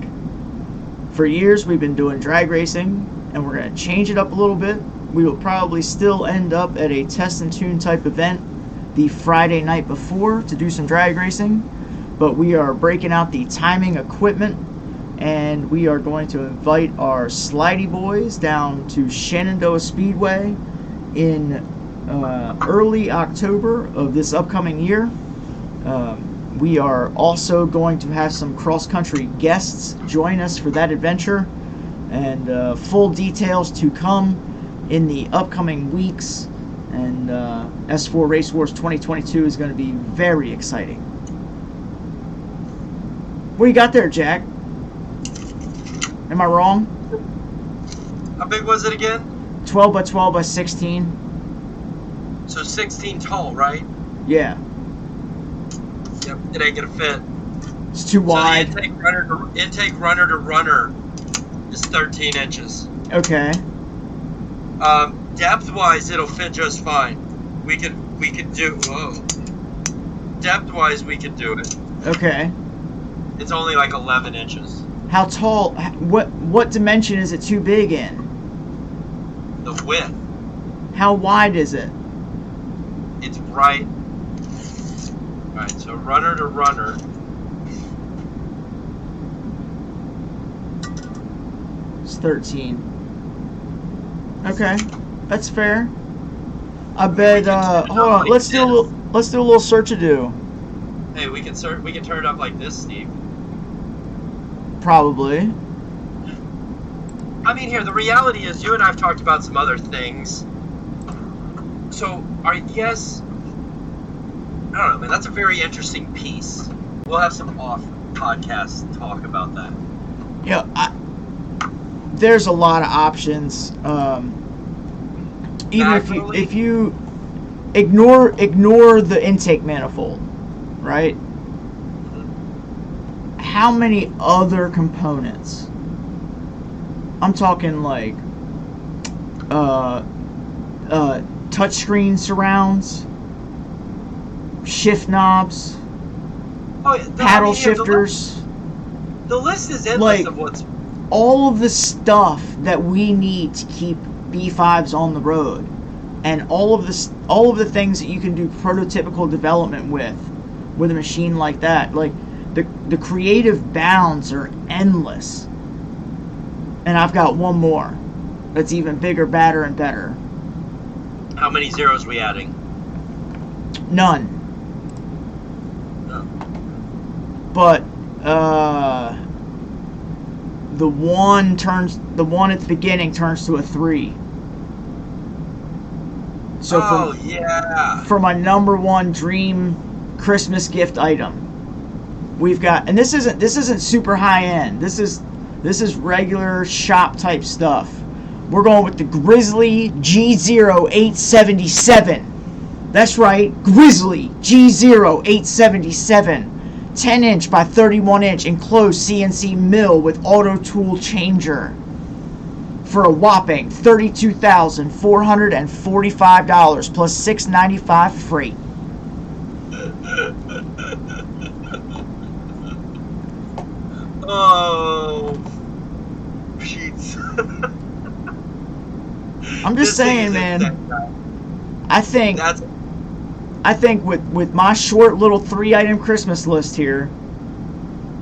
For years, we've been doing drag racing, and we're gonna change it up a little bit. We will probably still end up at a test and tune type event the Friday night before to do some drag racing, but we are breaking out the timing equipment, and we are going to invite our slidey boys down to Shenandoah Speedway in early October of this upcoming year. We are also going to have some cross-country guests join us for that adventure, and full details to come in the upcoming weeks. And S4 Race Wars 2022 is going to be very exciting. What do you got there, Jack? Am I wrong? How big was it again? 12 by 12 by 16. So 16 tall, right? Yeah. Yep, it ain't gonna fit. It's too wide. So the intake runner to runner is 13 inches. Okay. Depth-wise, it'll fit just fine. We could do. Whoa. Depth-wise, we could do it. Okay. It's only like 11 inches. How tall? What dimension is it too big in? The width. How wide is it? It's right. All right. So runner to runner. It's 13. Okay, that's fair. I bet. Hold on. Let's do a little search-a-do. Hey, we can turn it up like this, Steve. Probably. I mean, here, the reality is you and I have talked about some other things. So, I guess, I don't know, man, that's a very interesting piece. We'll have some off-podcast talk about that. Yeah, there's a lot of options. Even if you ignore the intake manifold, right? How many other components? I'm talking like touchscreen surrounds, shift knobs, paddle shifters. The list is endless of what's all of the stuff that we need to keep B5s on the road, and all of the things that you can do prototypical development with a machine like that. Like the creative bounds are endless. And I've got one more that's even bigger, badder, and better. How many zeros we adding? None. No. But the one at the beginning turns to a 3. So for my number one dream Christmas gift item, we've got, and this isn't super high end. This is regular shop type stuff. We're going with the Grizzly G0877. That's right, Grizzly G0877. 10-inch by 31-inch enclosed CNC mill with auto tool changer for a whopping $32,445 plus $695 freight. Oh, sheets. I'm just saying, man. I think with my short little 3-item Christmas list here,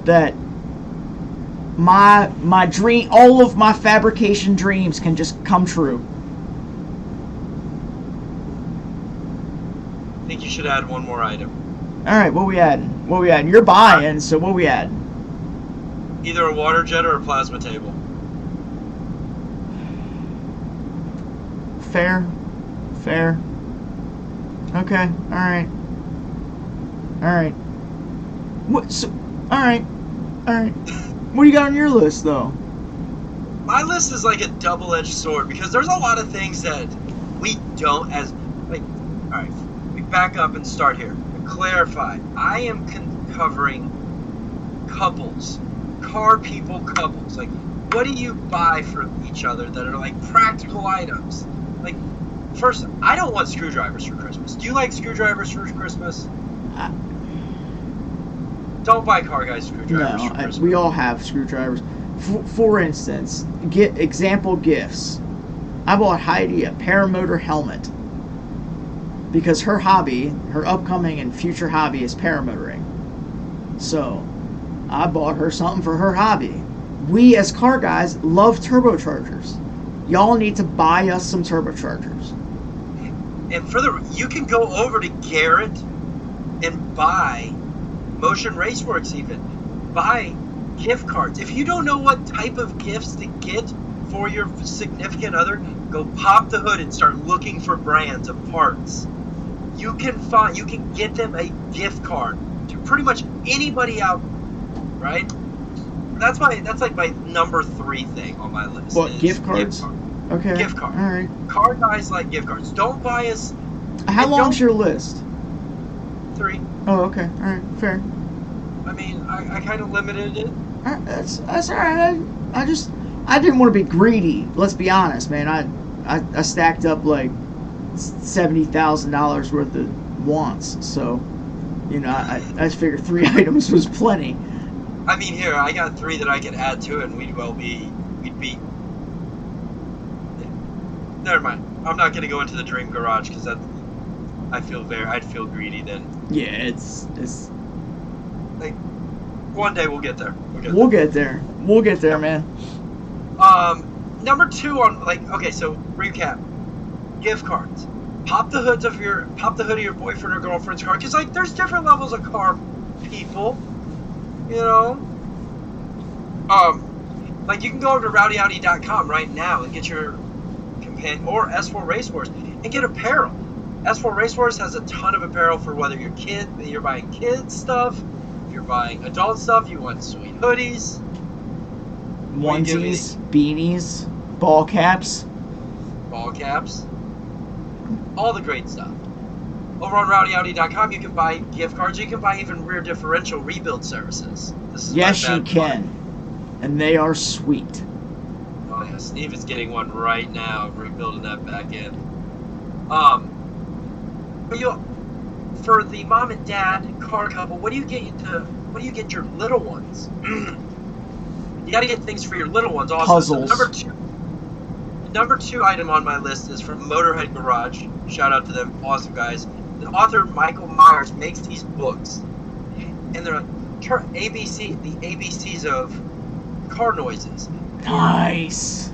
that my dream, all of my fabrication dreams can just come true. I think you should add one more item. All right, what we adding? You're buying, so what we adding? Either a water jet or a plasma table. Fair. Okay. All right. All right. What? So, all right. All right. What do you got on your list, though? My list is like a double-edged sword because there's a lot of things that we don't all right, we back up and start here. To clarify, I am covering couples, car people couples. Like, what do you buy for each other that are like practical items? Like, first, I don't want screwdrivers for Christmas. Do you like screwdrivers for Christmas? Don't buy car guys screwdrivers for Christmas. We all have screwdrivers. For instance, get example gifts. I bought Heidi a paramotor helmet because her upcoming and future hobby is paramotoring. So, I bought her something for her hobby. We as car guys love turbochargers. Y'all need to buy us some turbochargers. And you can go over to Garrett and buy Motion Raceworks even. Buy gift cards. If you don't know what type of gifts to get for your significant other, go pop the hood and start looking for brands of parts. You can get them a gift card to pretty much anybody out, right? That's like my number 3 thing on my list. What, gift cards? Gift card. Okay. Gift card. All right. Car guys like gift cards. Don't buy us. How long's your list? 3. Oh, okay. All right. Fair. I mean, I kind of limited it. All right, that's all right. I didn't want to be greedy. Let's be honest, man. I stacked up like $70,000 worth of wants, so I just figured 3 items was plenty. I mean, here I got 3 that I could add to it, and we'd be. Never mind. I'm not gonna go into the dream garage because I'd feel greedy then. Yeah, it's like one day we'll get there. We'll get there, man. Number 2 on so recap. Gift cards. Pop the hood of your boyfriend or girlfriend's car because there's different levels of car people. You can go over to rowdyaudi.com right now and get your companion or S4 Race Wars and get apparel. S4 Race Wars has a ton of apparel for whether you're buying kids stuff, if you're buying adult stuff, you want sweet hoodies, onesies, beanies, ball caps, all the great stuff. Over on rowdyaudi.com, you can buy gift cards. You can buy even rear differential rebuild services. Yes, you can. And they are sweet. Oh, yeah. Steve is getting one right now, rebuilding that back end. For the mom and dad car couple, what do you get your little ones? You got to get things for your little ones also. Puzzles. So number two item on my list is from Motorhead Garage. Shout out to them, awesome guys. The author Michael Myers makes these books, and they're the ABCs of car noises. Nice.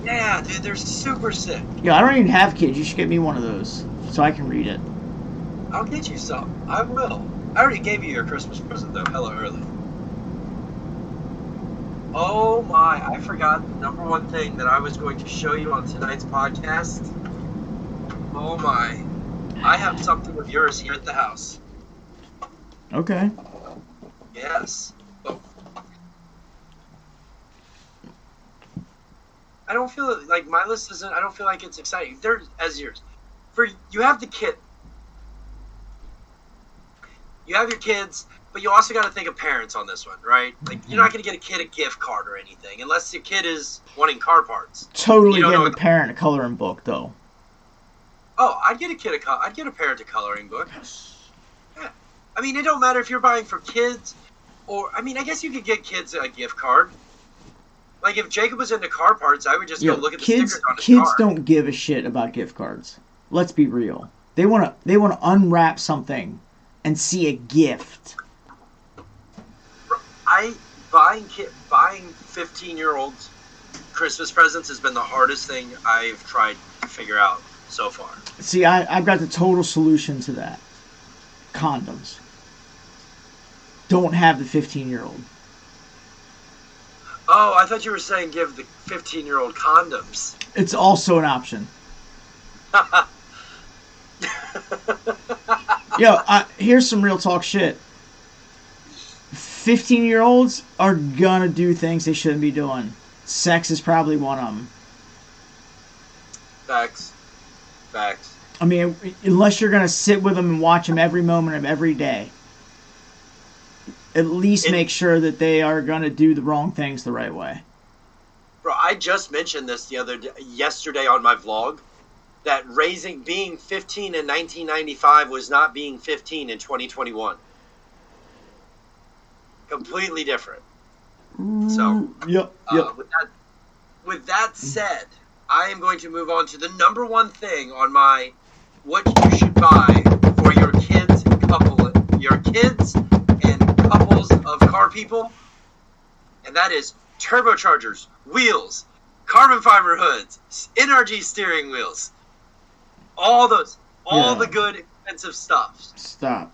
Yeah, dude, they're super sick. Yeah, I don't even have kids. You should get me one of those so I can read it. I'll get you some. I will. I already gave you your Christmas present though, hella early. Oh my, I forgot the number one thing that I was going to show you on tonight's podcast. Oh my. I have something of yours here at the house. Okay. Yes. Oh. I don't feel like my list isn't, I don't feel like it's exciting. They're as yours. You have the kid. You have your kids, but you also got to think of parents on this one, right? Like, you're not going to get a kid a gift card or anything, unless your kid is wanting car parts. Totally get a parent a coloring book, though. Oh, I'd get a parent a coloring book. Yeah. I mean, it don't matter if you're buying for kids, or, I mean, I guess you could get kids a gift card. Like, if Jacob was into car parts, I would just go look at the stickers on his car. Kids don't give a shit about gift cards. Let's be real. They want to unwrap something and see a gift. Buying 15-year-olds Christmas presents has been the hardest thing I've tried to figure out so far. See, I've got the total solution to that. Condoms. Don't have the 15-year-old. Oh, I thought you were saying give the 15-year-old condoms. It's also an option. Yo, here's some real talk shit. 15-year-olds are gonna do things they shouldn't be doing. Sex is probably one of them. Facts. I mean, unless you're gonna sit with them and watch them every moment of every day, at least make sure that they are gonna do the wrong things the right way. Bro, I just mentioned this yesterday on my vlog, that being 15 in 1995 was not being 15 in 2021. Completely different. So, yep. With that said, I am going to move on to the number one thing on my what you should buy for your kids and couples of car people, and that is turbochargers, wheels, carbon fiber hoods, NRG steering wheels, all the good expensive stuff. Stop.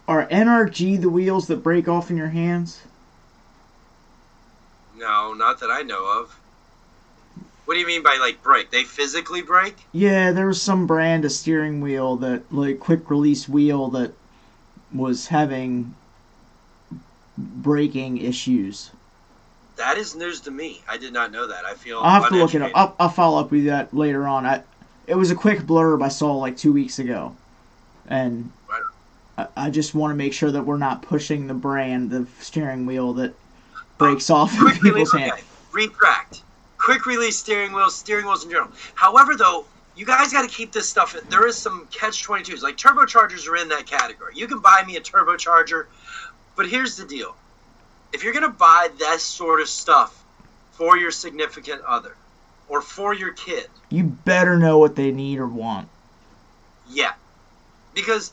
Are NRG the wheels that break off in your hands? No, not that I know of. What do you mean by, like, break? They physically break? Yeah, there was some brand of steering wheel that, like, quick release wheel that was having breaking issues. That is news to me. I did not know that. I'll have to look it up. I'll follow up with that later on. It was a quick blurb I saw like 2 weeks ago. And I just want to make sure that we're not pushing the brand of steering wheel that breaks off in people's hands. Okay. Retract. Quick release steering wheels in general. However, though, you guys got to keep this stuff. There is some catch-22s. Like, turbochargers are in that category. You can buy me a turbocharger, but here's the deal. If you're going to buy that sort of stuff for your significant other or for your kid, you better know what they need or want. Yeah. Because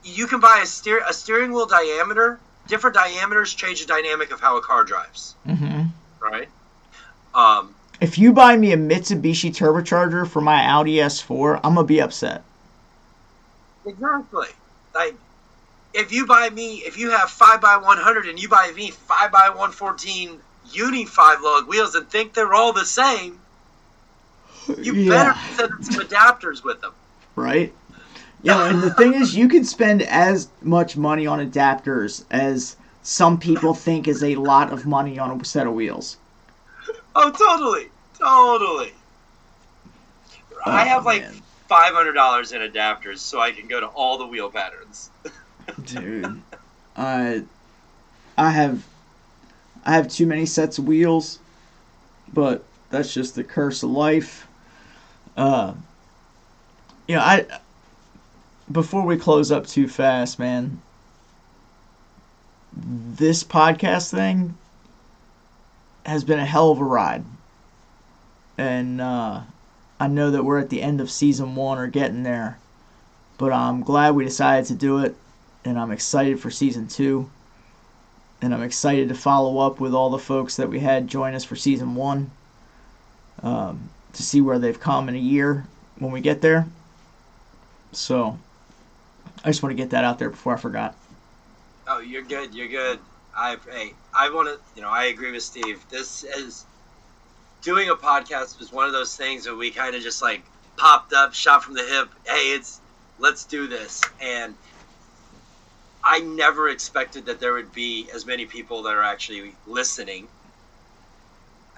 you can buy a steering wheel diameter. Different diameters change the dynamic of how a car drives. Mm-hmm. Right? If you buy me a Mitsubishi turbocharger for my Audi S4, I'm going to be upset. Exactly. Like, if you have 5x100 and you buy me 5x114 Uni 5-lug wheels and think they're all the same, you better send some adapters with them. Right? Yeah, and the thing is, you can spend as much money on adapters as some people think is a lot of money on a set of wheels. Oh, totally. I have like $500 in adapters so I can go to all the wheel patterns. Dude, I have too many sets of wheels, but that's just the curse of life. Before we close up too fast, man, this podcast thing has been a hell of a ride. And I know that we're at the end of season 1 or getting there, but I'm glad we decided to do it, and I'm excited for season 2. And I'm excited to follow up with all the folks that we had join us for season 1 to see where they've come in a year when we get there. So I just want to get that out there before I forgot. Oh, you're good. I want to, I agree with Steve. This is doing a podcast was one of those things that we kind of just like popped up, shot from the hip. Hey, let's do this. And I never expected that there would be as many people that are actually listening.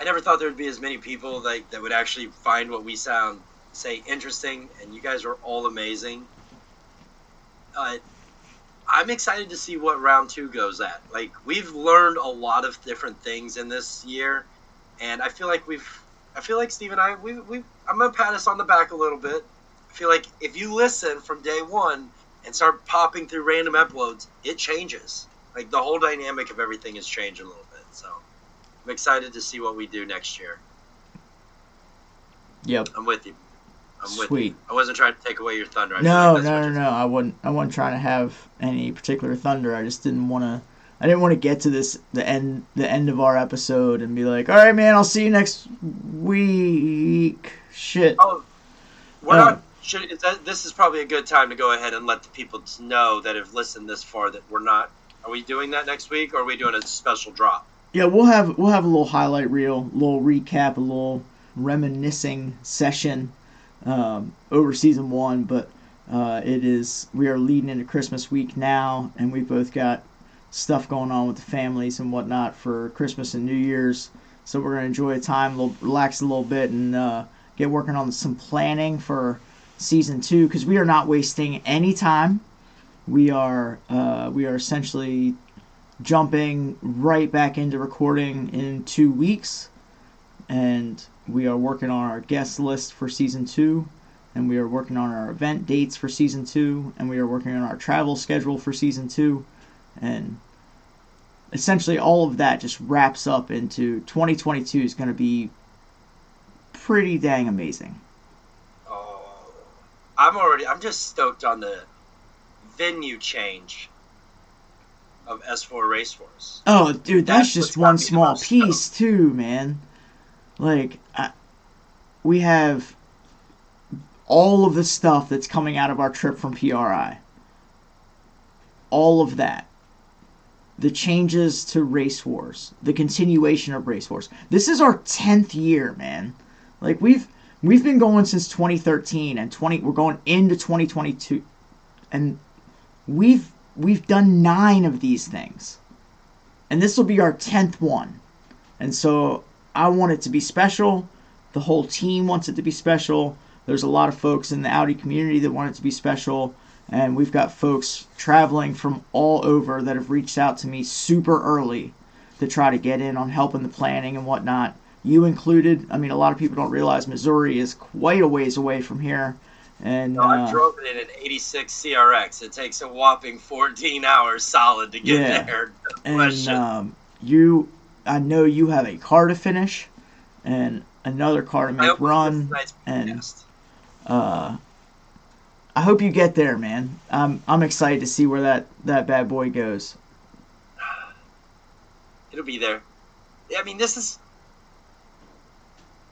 I never thought there would be as many people that would actually find what we say interesting, and you guys are all amazing. I'm excited to see what round 2 goes at. Like, we've learned a lot of different things in this year, and I feel like Steve and I, I'm gonna pat us on the back a little bit. I feel like if you listen from day 1 and start popping through random uploads, it changes. Like, the whole dynamic of everything has changed a little bit. So I'm excited to see what we do next year. Yep. I'm with you. Sweet. I wasn't trying to take away your thunder. No. I wasn't trying to have any particular thunder. I just didn't want to. I didn't want to get to the end of our episode and be like, all right, man, I'll see you next week. Shit. Oh, we're not. This is probably a good time to go ahead and let the people know that have listened this far that we're not. Are we doing that next week, or are we doing a special drop? Yeah, we'll have a little highlight reel, a little recap, a little reminiscing session over season 1, but we are leading into Christmas week now, and we both got stuff going on with the families and whatnot for Christmas and New Year's. So we're gonna enjoy time, relax a little bit, and get working on some planning for season 2, because we are not wasting any time. We are essentially jumping right back into recording in 2 weeks, and we are working on our guest list for season 2, and we are working on our event dates for season 2, and we are working on our travel schedule for season 2, and essentially all of that just wraps up into 2022 is going to be pretty dang amazing. Oh, I'm just stoked on the venue change of S4 Raceforce. Oh, dude, that's just one small piece stoked. too, man. Like, we have all of the stuff that's coming out of our trip from PRI. All of that. The changes to Race Wars. The continuation of Race Wars. This is our 10th year, man. Like, we've been going since 2013, and we're going into 2022, and we've done 9 of these things, and this will be our 10th one. And so I want it to be special. The whole team wants it to be special. There's a lot of folks in the Audi community that want it to be special, and we've got folks traveling from all over that have reached out to me super early to try to get in on helping the planning and whatnot. You included. I mean, a lot of people don't realize Missouri is quite a ways away from here. And I drove it in an 86 CRX. It takes a whopping 14 hours solid to get there. No question. And I know you have a car to finish and another car to make run. And I hope you get there, man. I'm excited to see where that bad boy goes. It'll be there. I mean,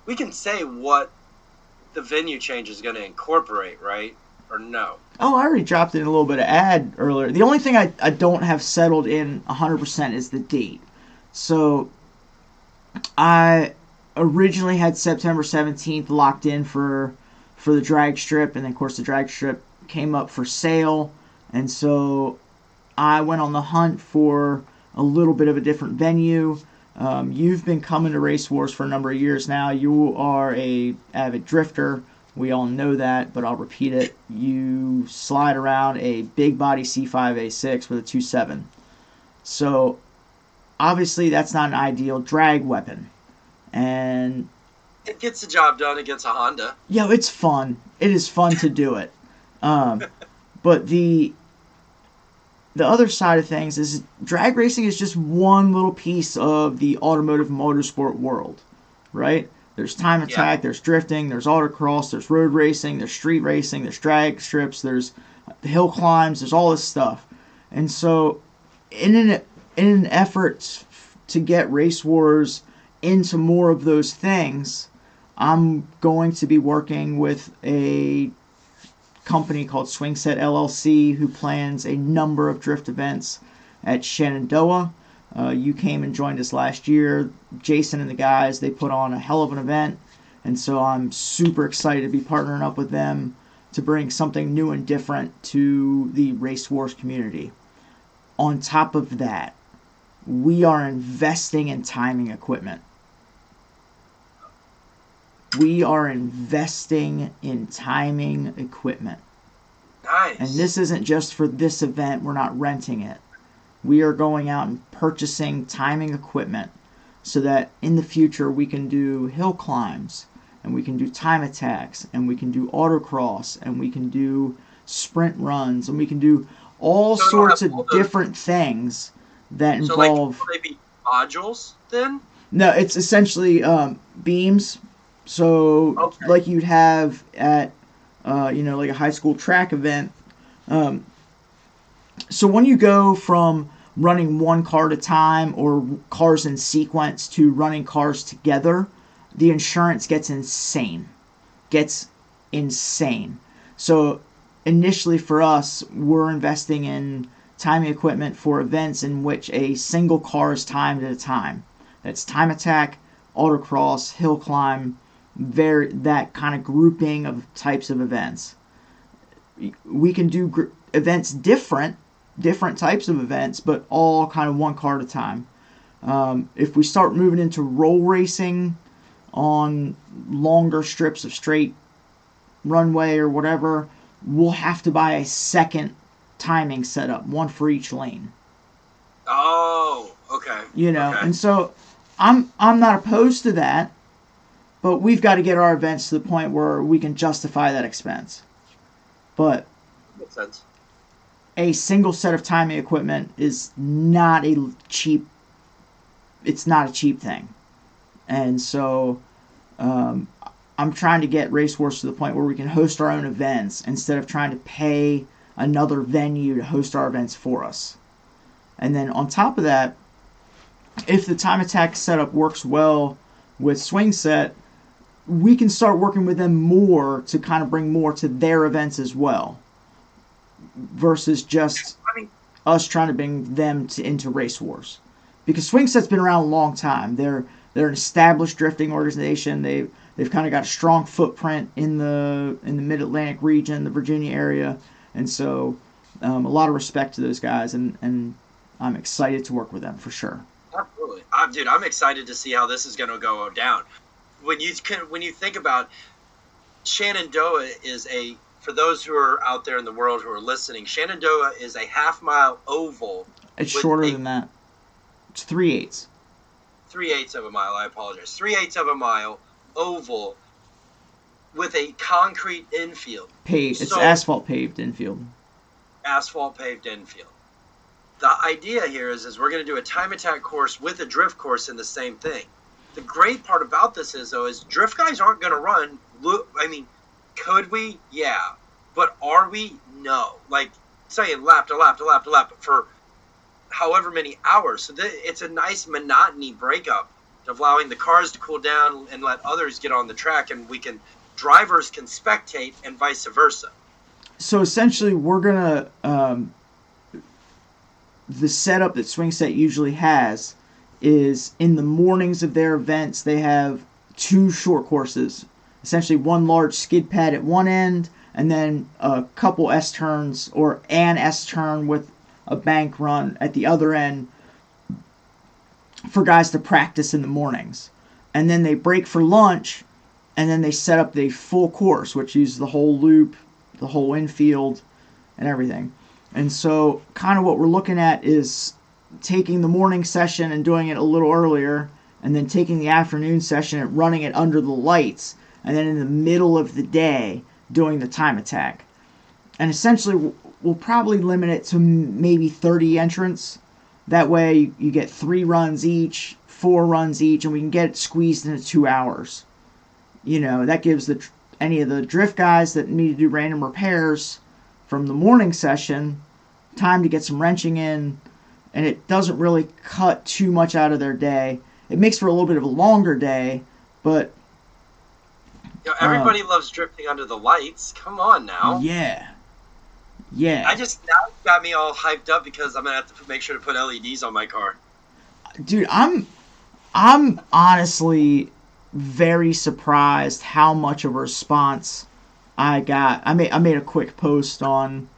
we can say what the venue change is going to incorporate, right? Or no? Oh, I already dropped in a little bit of ad earlier. The only thing I don't have settled in 100% is the date. So I originally had September 17th locked in for the drag strip, and then of course the drag strip came up for sale, and so I went on the hunt for a little bit of a different venue. You've been coming to Race Wars for a number of years now. You are a avid drifter. We all know that, but I'll repeat it. You slide around a big body C5A6 with a 2.7. So obviously that's not an ideal drag weapon. And it gets the job done against a Honda. Yeah, it's fun. It is fun to do it. But the other side of things is drag racing is just one little piece of the automotive motorsport world, right? There's time attack, there's drifting, there's autocross, there's road racing, there's street racing, there's drag strips, there's hill climbs, there's all this stuff. And so in an effort to get Race Wars into more of those things, I'm going to be working with a company called Swingset LLC, who plans a number of drift events at Shenandoah. You came and joined us last year. Jason and the guys, they put on a hell of an event, and so I'm super excited to be partnering up with them to bring something new and different to the Race Wars community. On top of that, we are investing in timing equipment. We are investing in timing equipment. Nice. And this isn't just for this event. We're not renting it. We are going out and purchasing timing equipment so that in the future we can do hill climbs, and we can do time attacks, and we can do autocross, and we can do sprint runs, and we can do all sorts of different things that involve... So, like, will they be modules then? No, it's essentially beams. So, like you'd have at, like a high school track event. So when you go from running one car at a time or cars in sequence to running cars together, the insurance gets insane. So initially for us, we're investing in timing equipment for events in which a single car is timed at a time. That's time attack, autocross, hill climb, that kind of grouping of types of events. We can do events different types of events, but all kind of one car at a time. If we start moving into roll racing on longer strips of straight runway or whatever, we'll have to buy a second timing setup, one for each lane. Oh, okay. Okay. And so I'm not opposed to that, but we've got to get our events to the point where we can justify that expense. But makes sense. A single set of timing equipment is not a cheap. It's not a cheap thing, and so I'm trying to get Race Wars to the point where we can host our own events instead of trying to pay another venue to host our events for us. And then on top of that, if the time attack setup works well with Swing Set, we can start working with them more to kind of bring more to their events as well, versus just us trying to bring them into Race Wars. Because Swing Set's been around a long time. They're an established drifting organization. They've kind of got a strong footprint in the Mid-Atlantic region, the Virginia area, and so a lot of respect to those guys, and I'm excited to work with them for sure. Absolutely, dude. I'm excited to see how this is going to go down. When you think about Shenandoah is for those who are out there in the world who are listening, Shenandoah is a half-mile oval. It's shorter than that. It's 3/8. 3/8 of a mile. I apologize. 3/8 of a mile oval with a concrete infield. Paved. It's asphalt paved infield. Asphalt paved infield. The idea here is we're going to do a time attack course with a drift course in the same thing. The great part about this is drift guys aren't going to run. I mean, could we? Yeah. But are we? No. Like saying lap to lap to lap to lap for however many hours. So it's a nice monotony breakup of allowing the cars to cool down and let others get on the track, and drivers can spectate and vice versa. So essentially we're going to, the setup that Swing Set usually has is in the mornings of their events, they have two short courses. Essentially one large skid pad at one end, and then a couple S-turns or an S-turn with a bank run at the other end for guys to practice in the mornings. And then they break for lunch, and then they set up the full course, which uses the whole loop, the whole infield, and everything. And so kind of what we're looking at is taking the morning session and doing it a little earlier, and then taking the afternoon session and running it under the lights, and then in the middle of the day doing the time attack. And essentially we'll probably limit it to maybe 30 entrants. That way you get 3 runs each, 4 runs each, and we can get it squeezed into 2 hours. That gives any of the drift guys that need to do random repairs from the morning session time to get some wrenching in, and it doesn't really cut too much out of their day. It makes for a little bit of a longer day, but everybody loves drifting under the lights. Come on now. Yeah. Now you got me all hyped up because I'm gonna have to make sure to put LEDs on my car. Dude, I'm honestly very surprised how much of a response I got. I made a quick post on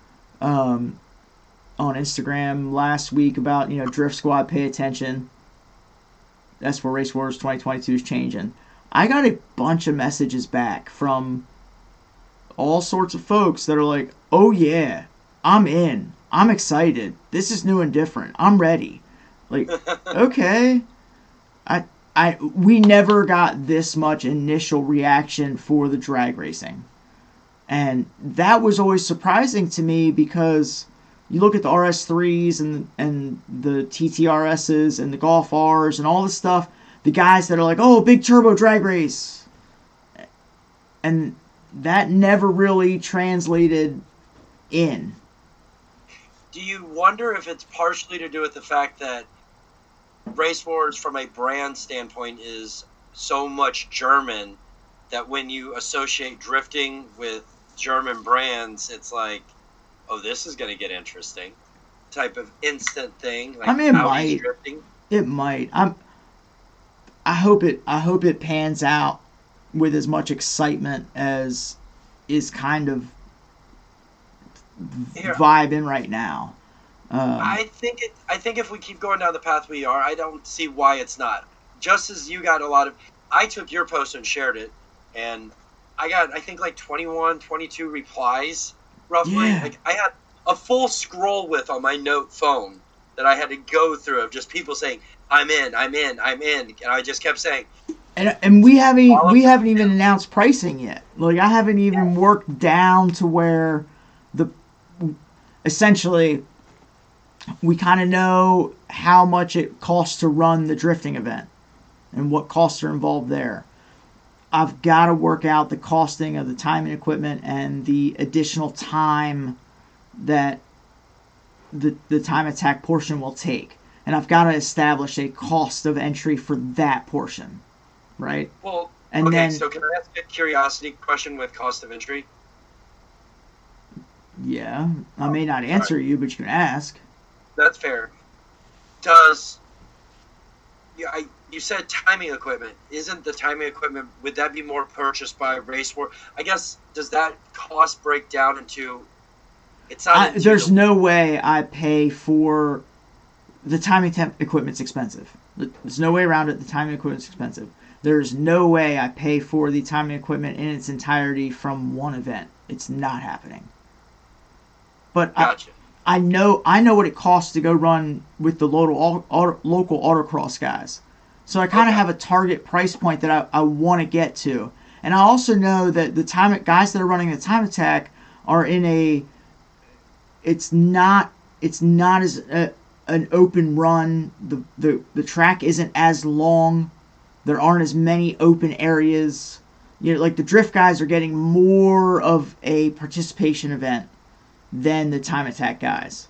Instagram last week about, Drift Squad, pay attention. That's where Race Wars 2022 is changing. I got a bunch of messages back from all sorts of folks that are like, oh yeah, I'm in. I'm excited. This is new and different. I'm ready. Like, okay. We never got this much initial reaction for the drag racing. And that was always surprising to me because you look at the RS3s and the TTRSs and the Golf Rs and all this stuff, the guys that are like, oh, big turbo drag race. And that never really translated in. Do you wonder if it's partially to do with the fact that Race Wars from a brand standpoint is so much German that when you associate drifting with German brands, it's like, oh, this is going to get interesting type of instant thing. Like, it might. Drifting. It might. I hope it pans out with as much excitement as is kind of vibing right now. I think if we keep going down the path we are, I don't see why it's not. Just as you got a lot of, I took your post and shared it, and I got, I think, like 21, 22 replies, roughly. Yeah. Like, I had a full scroll width on my note phone that I had to go through of just people saying, I'm in, and I just kept saying. And we haven't even announced pricing yet. Like, I haven't even worked down to where essentially we kind of know how much it costs to run the drifting event and what costs are involved there. I've got to work out the costing of the time and equipment and the additional time that the time attack portion will take. And I've got to establish a cost of entry for that portion, right? Well, and okay, then, so can I ask a curiosity question with cost of entry? Yeah, I may not answer you, but you can ask. That's fair. You said timing equipment. Isn't the timing equipment, would that be more purchased by race war? I guess, does that cost break down into, it's not there's no way I pay for the timing equipment's expensive. There's no way around it. The timing equipment's expensive. There's no way I pay for the timing equipment in its entirety from one event. It's not happening. But gotcha. I know what it costs to go run with the local autocross guys. So I kind of have a target price point that I want to get to. And I also know that the guys that are running the time attack are in a, it's not as an open run. The track isn't as long. There aren't as many open areas. You know, like the drift guys are getting more of a participation event than the time attack guys.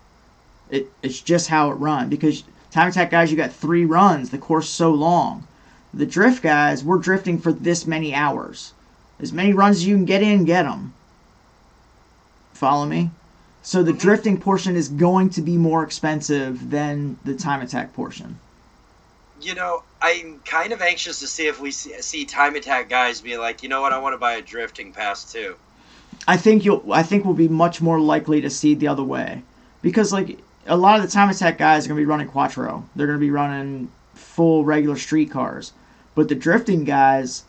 It's just how it runs. Because time attack guys, you got 3 runs. The course is so long. The drift guys, we're drifting for this many hours. As many runs as you can get in, get them. Follow me? So the drifting portion is going to be more expensive than the time attack portion. You know, I'm kind of anxious to see if we see time attack guys be like, you know what, I want to buy a drifting pass too. I think we'll be much more likely to see the other way. Because like a lot of the time attack guys are going to be running quattro. They're going to be running full regular street cars. But the drifting guys,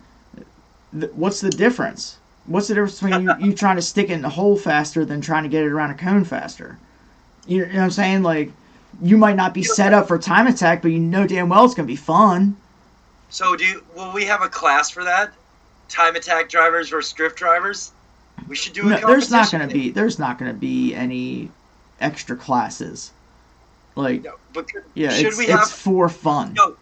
what's the difference? What's the difference between you trying to stick it in the hole faster than trying to get it around a cone faster? You know what I'm saying? Like, you might not be set up for time attack, but you know damn well it's going to be fun. So will we have a class for that? Time attack drivers versus drift drivers? We should do a competition. There's not going to be any extra classes. Like, no, but it's for fun. No,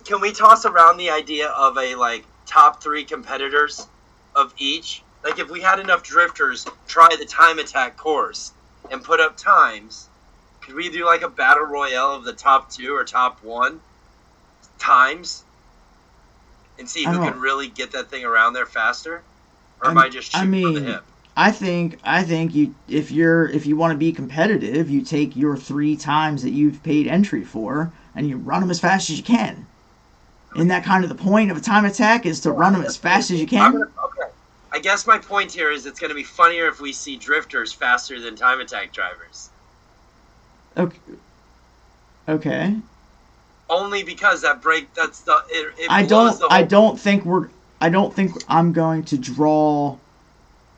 can we toss around the idea of a like top 3 competitors of each? Like if we had enough drifters try the time attack course and put up times, could we do like a battle royale of the top 2 or top 1 times and see who can really get that thing around there faster? Or am I just shooting from the hip? I think if you want to be competitive, you take your 3 times that you've paid entry for and you run them as fast as you can. Isn't that kind of the point of a time attack, is to run them as fast as you can? Okay. I guess my point here is it's going to be funnier if we see drifters faster than time attack drivers. Okay. Only because I don't think I'm going to draw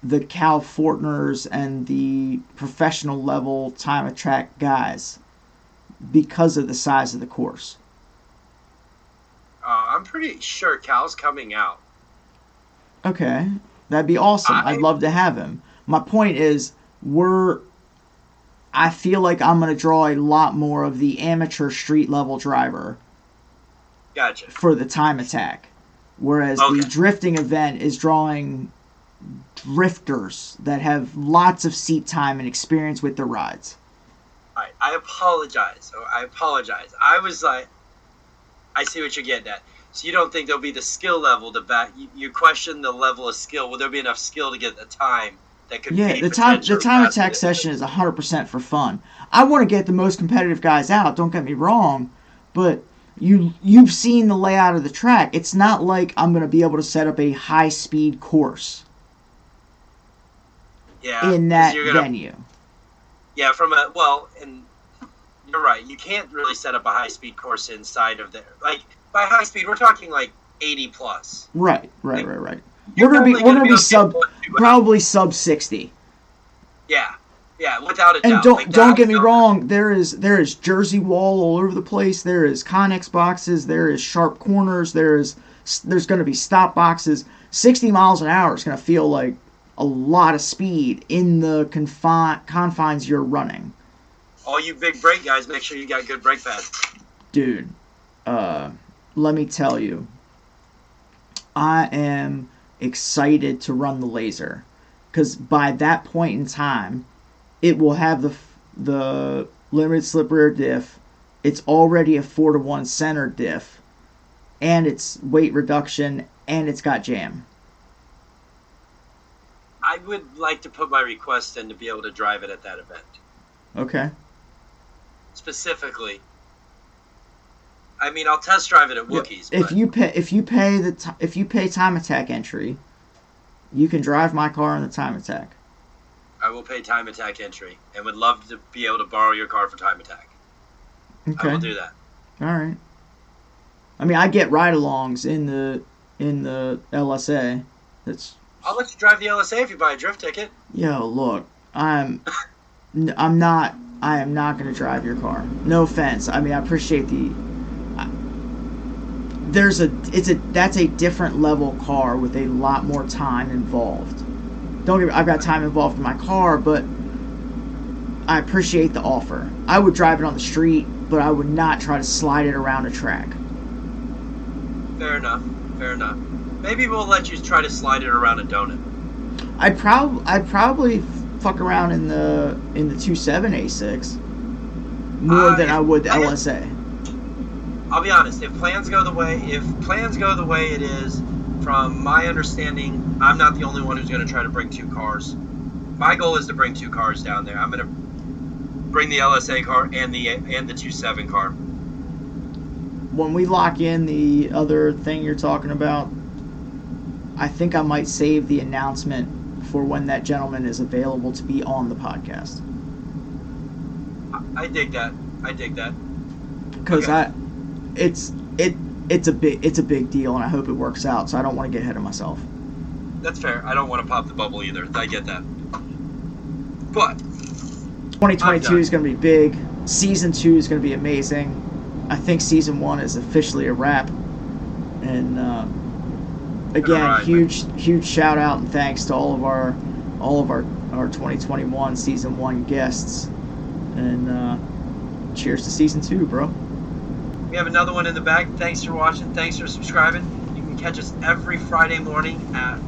the Cal Fortners and the professional level time attack guys because of the size of the course. I'm pretty sure Cal's coming out. Okay. That'd be awesome. I'd love to have him. My point is, I feel like I'm going to draw a lot more of the amateur street level driver. Gotcha. For the time attack. Whereas the drifting event is drawing drifters that have lots of seat time and experience with their rides. Alright, I apologize. I was like, I see what you're getting at. So you don't think there'll be the skill level to back? You question the level of skill. Will there be enough skill to get the time that could? Yeah, the time attack session is 100% for fun. I want to get the most competitive guys out. Don't get me wrong, but You've seen the layout of the track. It's not like I'm going to be able to set up a high-speed course in that venue. Yeah, and you're right. You can't really set up a high-speed course inside of there. Like, by high speed, we're talking like 80 plus. Right. We're gonna be probably sub 60. Yeah, without a doubt. And don't get me wrong, there is jersey wall all over the place. There is Connex boxes. There is sharp corners. There's going to be stop boxes. 60 miles an hour is going to feel like a lot of speed in the confines you're running. All you big brake guys, make sure you got good brake pads. Dude, let me tell you, I am excited to run the laser, because by that point in time, it will have the limited slip rear diff. It's already a 4-to-1 center diff, and it's weight reduction, and it's got jam. I would like to put my request in to be able to drive it at that event. Okay. Specifically, I mean, I'll test drive it at Wookiees. If you pay time attack entry, you can drive my car in the time attack. I will pay time attack entry and would love to be able to borrow your car for time attack. Okay. I will do that. All right. I mean, I get ride-alongs in the LSA. I'll let you drive the LSA if you buy a drift ticket. Yo, look, I am not going to drive your car. No offense. I mean, I appreciate that's a different level car with a lot more time involved. Don't get me, I've got time involved in my car, but I appreciate the offer. I would drive it on the street, but I would not try to slide it around a track. Fair enough. Maybe we'll let you try to slide it around a donut. I'd probably fuck around in the 2.7 A6 more than I would the LSA. I'll be honest. If plans go the way it is, from my understanding, I'm not the only one who's going to try to bring 2 cars. My goal is to bring 2 cars down there. I'm going to bring the LSA car and the 2.7 car. When we lock in the other thing you're talking about, I think I might save the announcement for when that gentleman is available to be on the podcast. I dig that. Because it's a big deal, and I hope it works out. So I don't want to get ahead of myself. That's fair. I don't want to pop the bubble either. I get that. But 2022 is going to be big. Season 2 is going to be amazing. I think Season 1 is officially a wrap. And again, huge shout out and thanks to all of our 2021 Season 1 guests. And cheers to Season 2, bro. We have another one in the bag. Thanks for watching. Thanks for subscribing. You can catch us every Friday morning at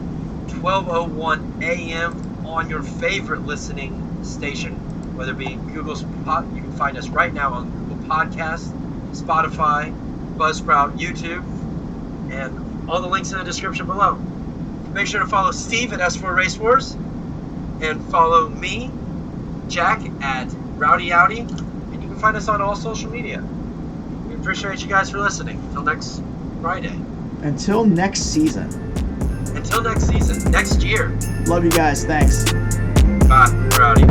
12:01 a.m. on your favorite listening station, whether it be Google's you can find us right now on Google Podcasts, Spotify, Buzzsprout, YouTube, and all the links in the description below. Make sure to follow Steve at S4 Race Wars, and follow me, Jack, at Rowdy Outy, and you can find us on all social media. We appreciate you guys for listening. Until next Friday. Until next season. Next year. Love you guys. Thanks. Bye. Rowdy.